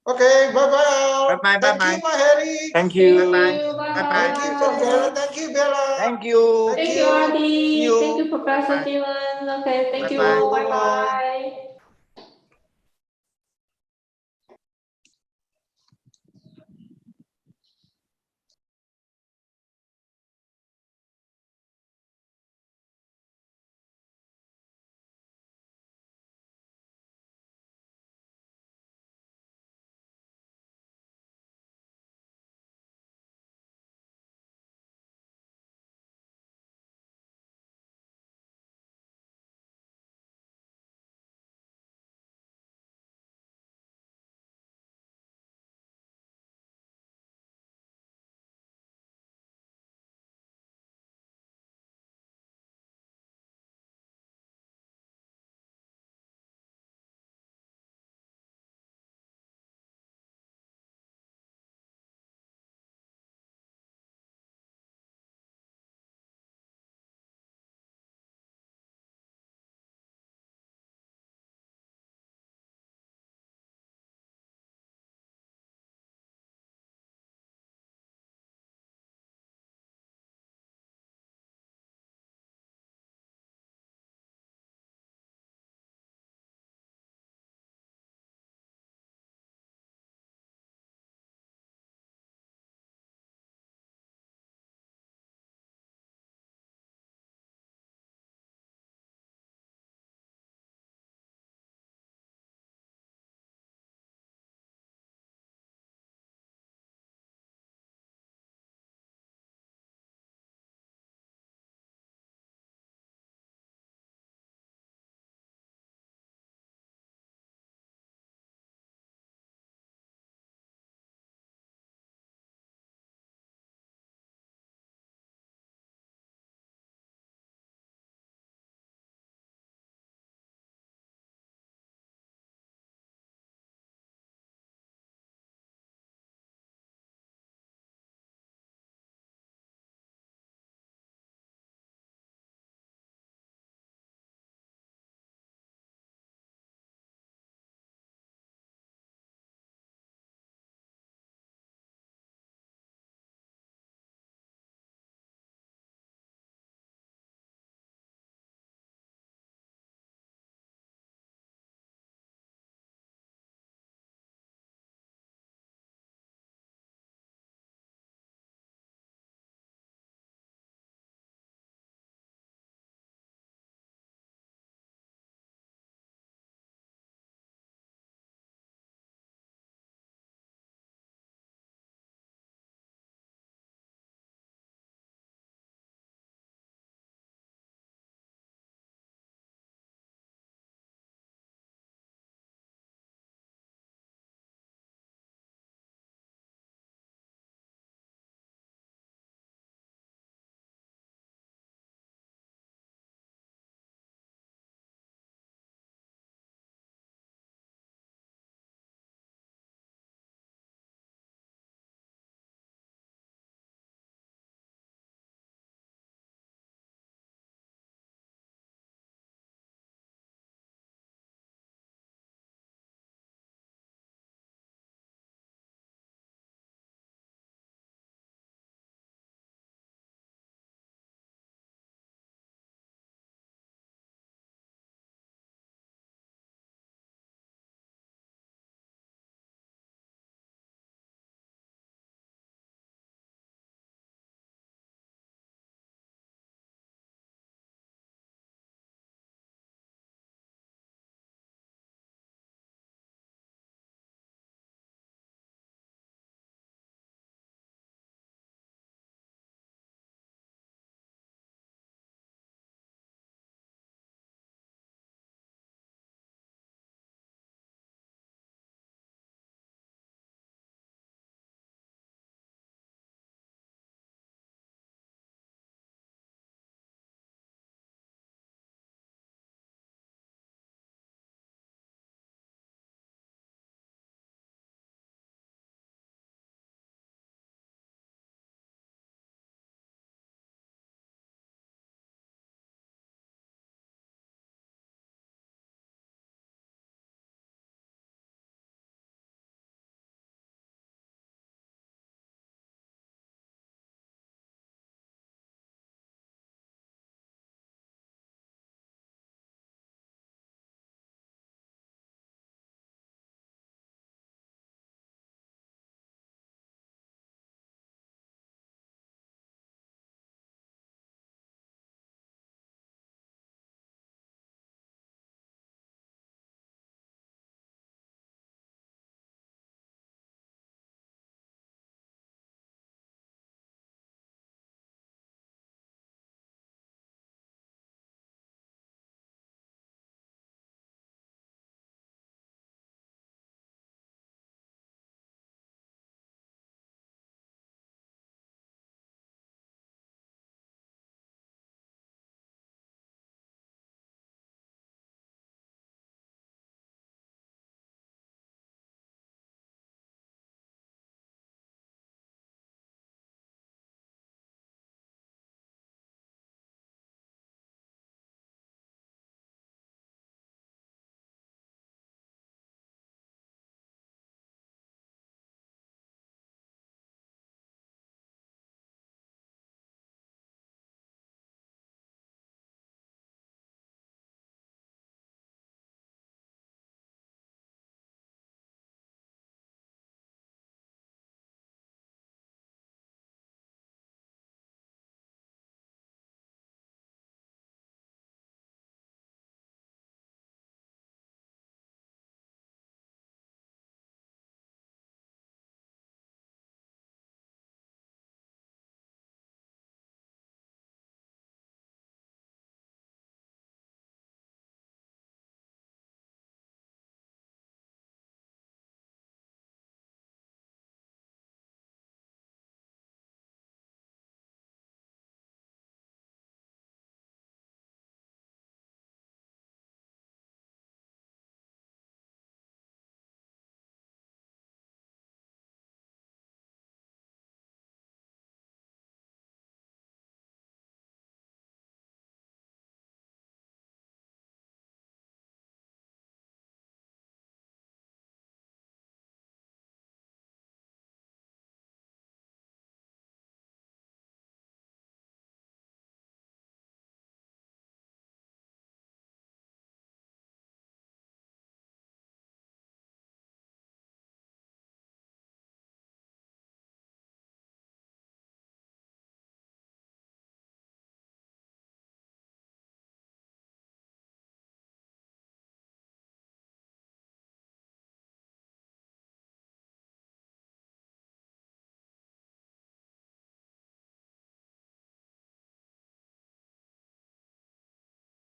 Okay, bye-bye. Bye-bye, Thank bye-bye. you, Maheri. Thank you. Bye-bye. Bye-bye. Thank you, Prof. Bella. Thank you, Bella. Thank you. Thank you, Adi. you. Thank you, Professor Bye. Dylan. Okay, thank you Bye-bye. all. Bye-bye.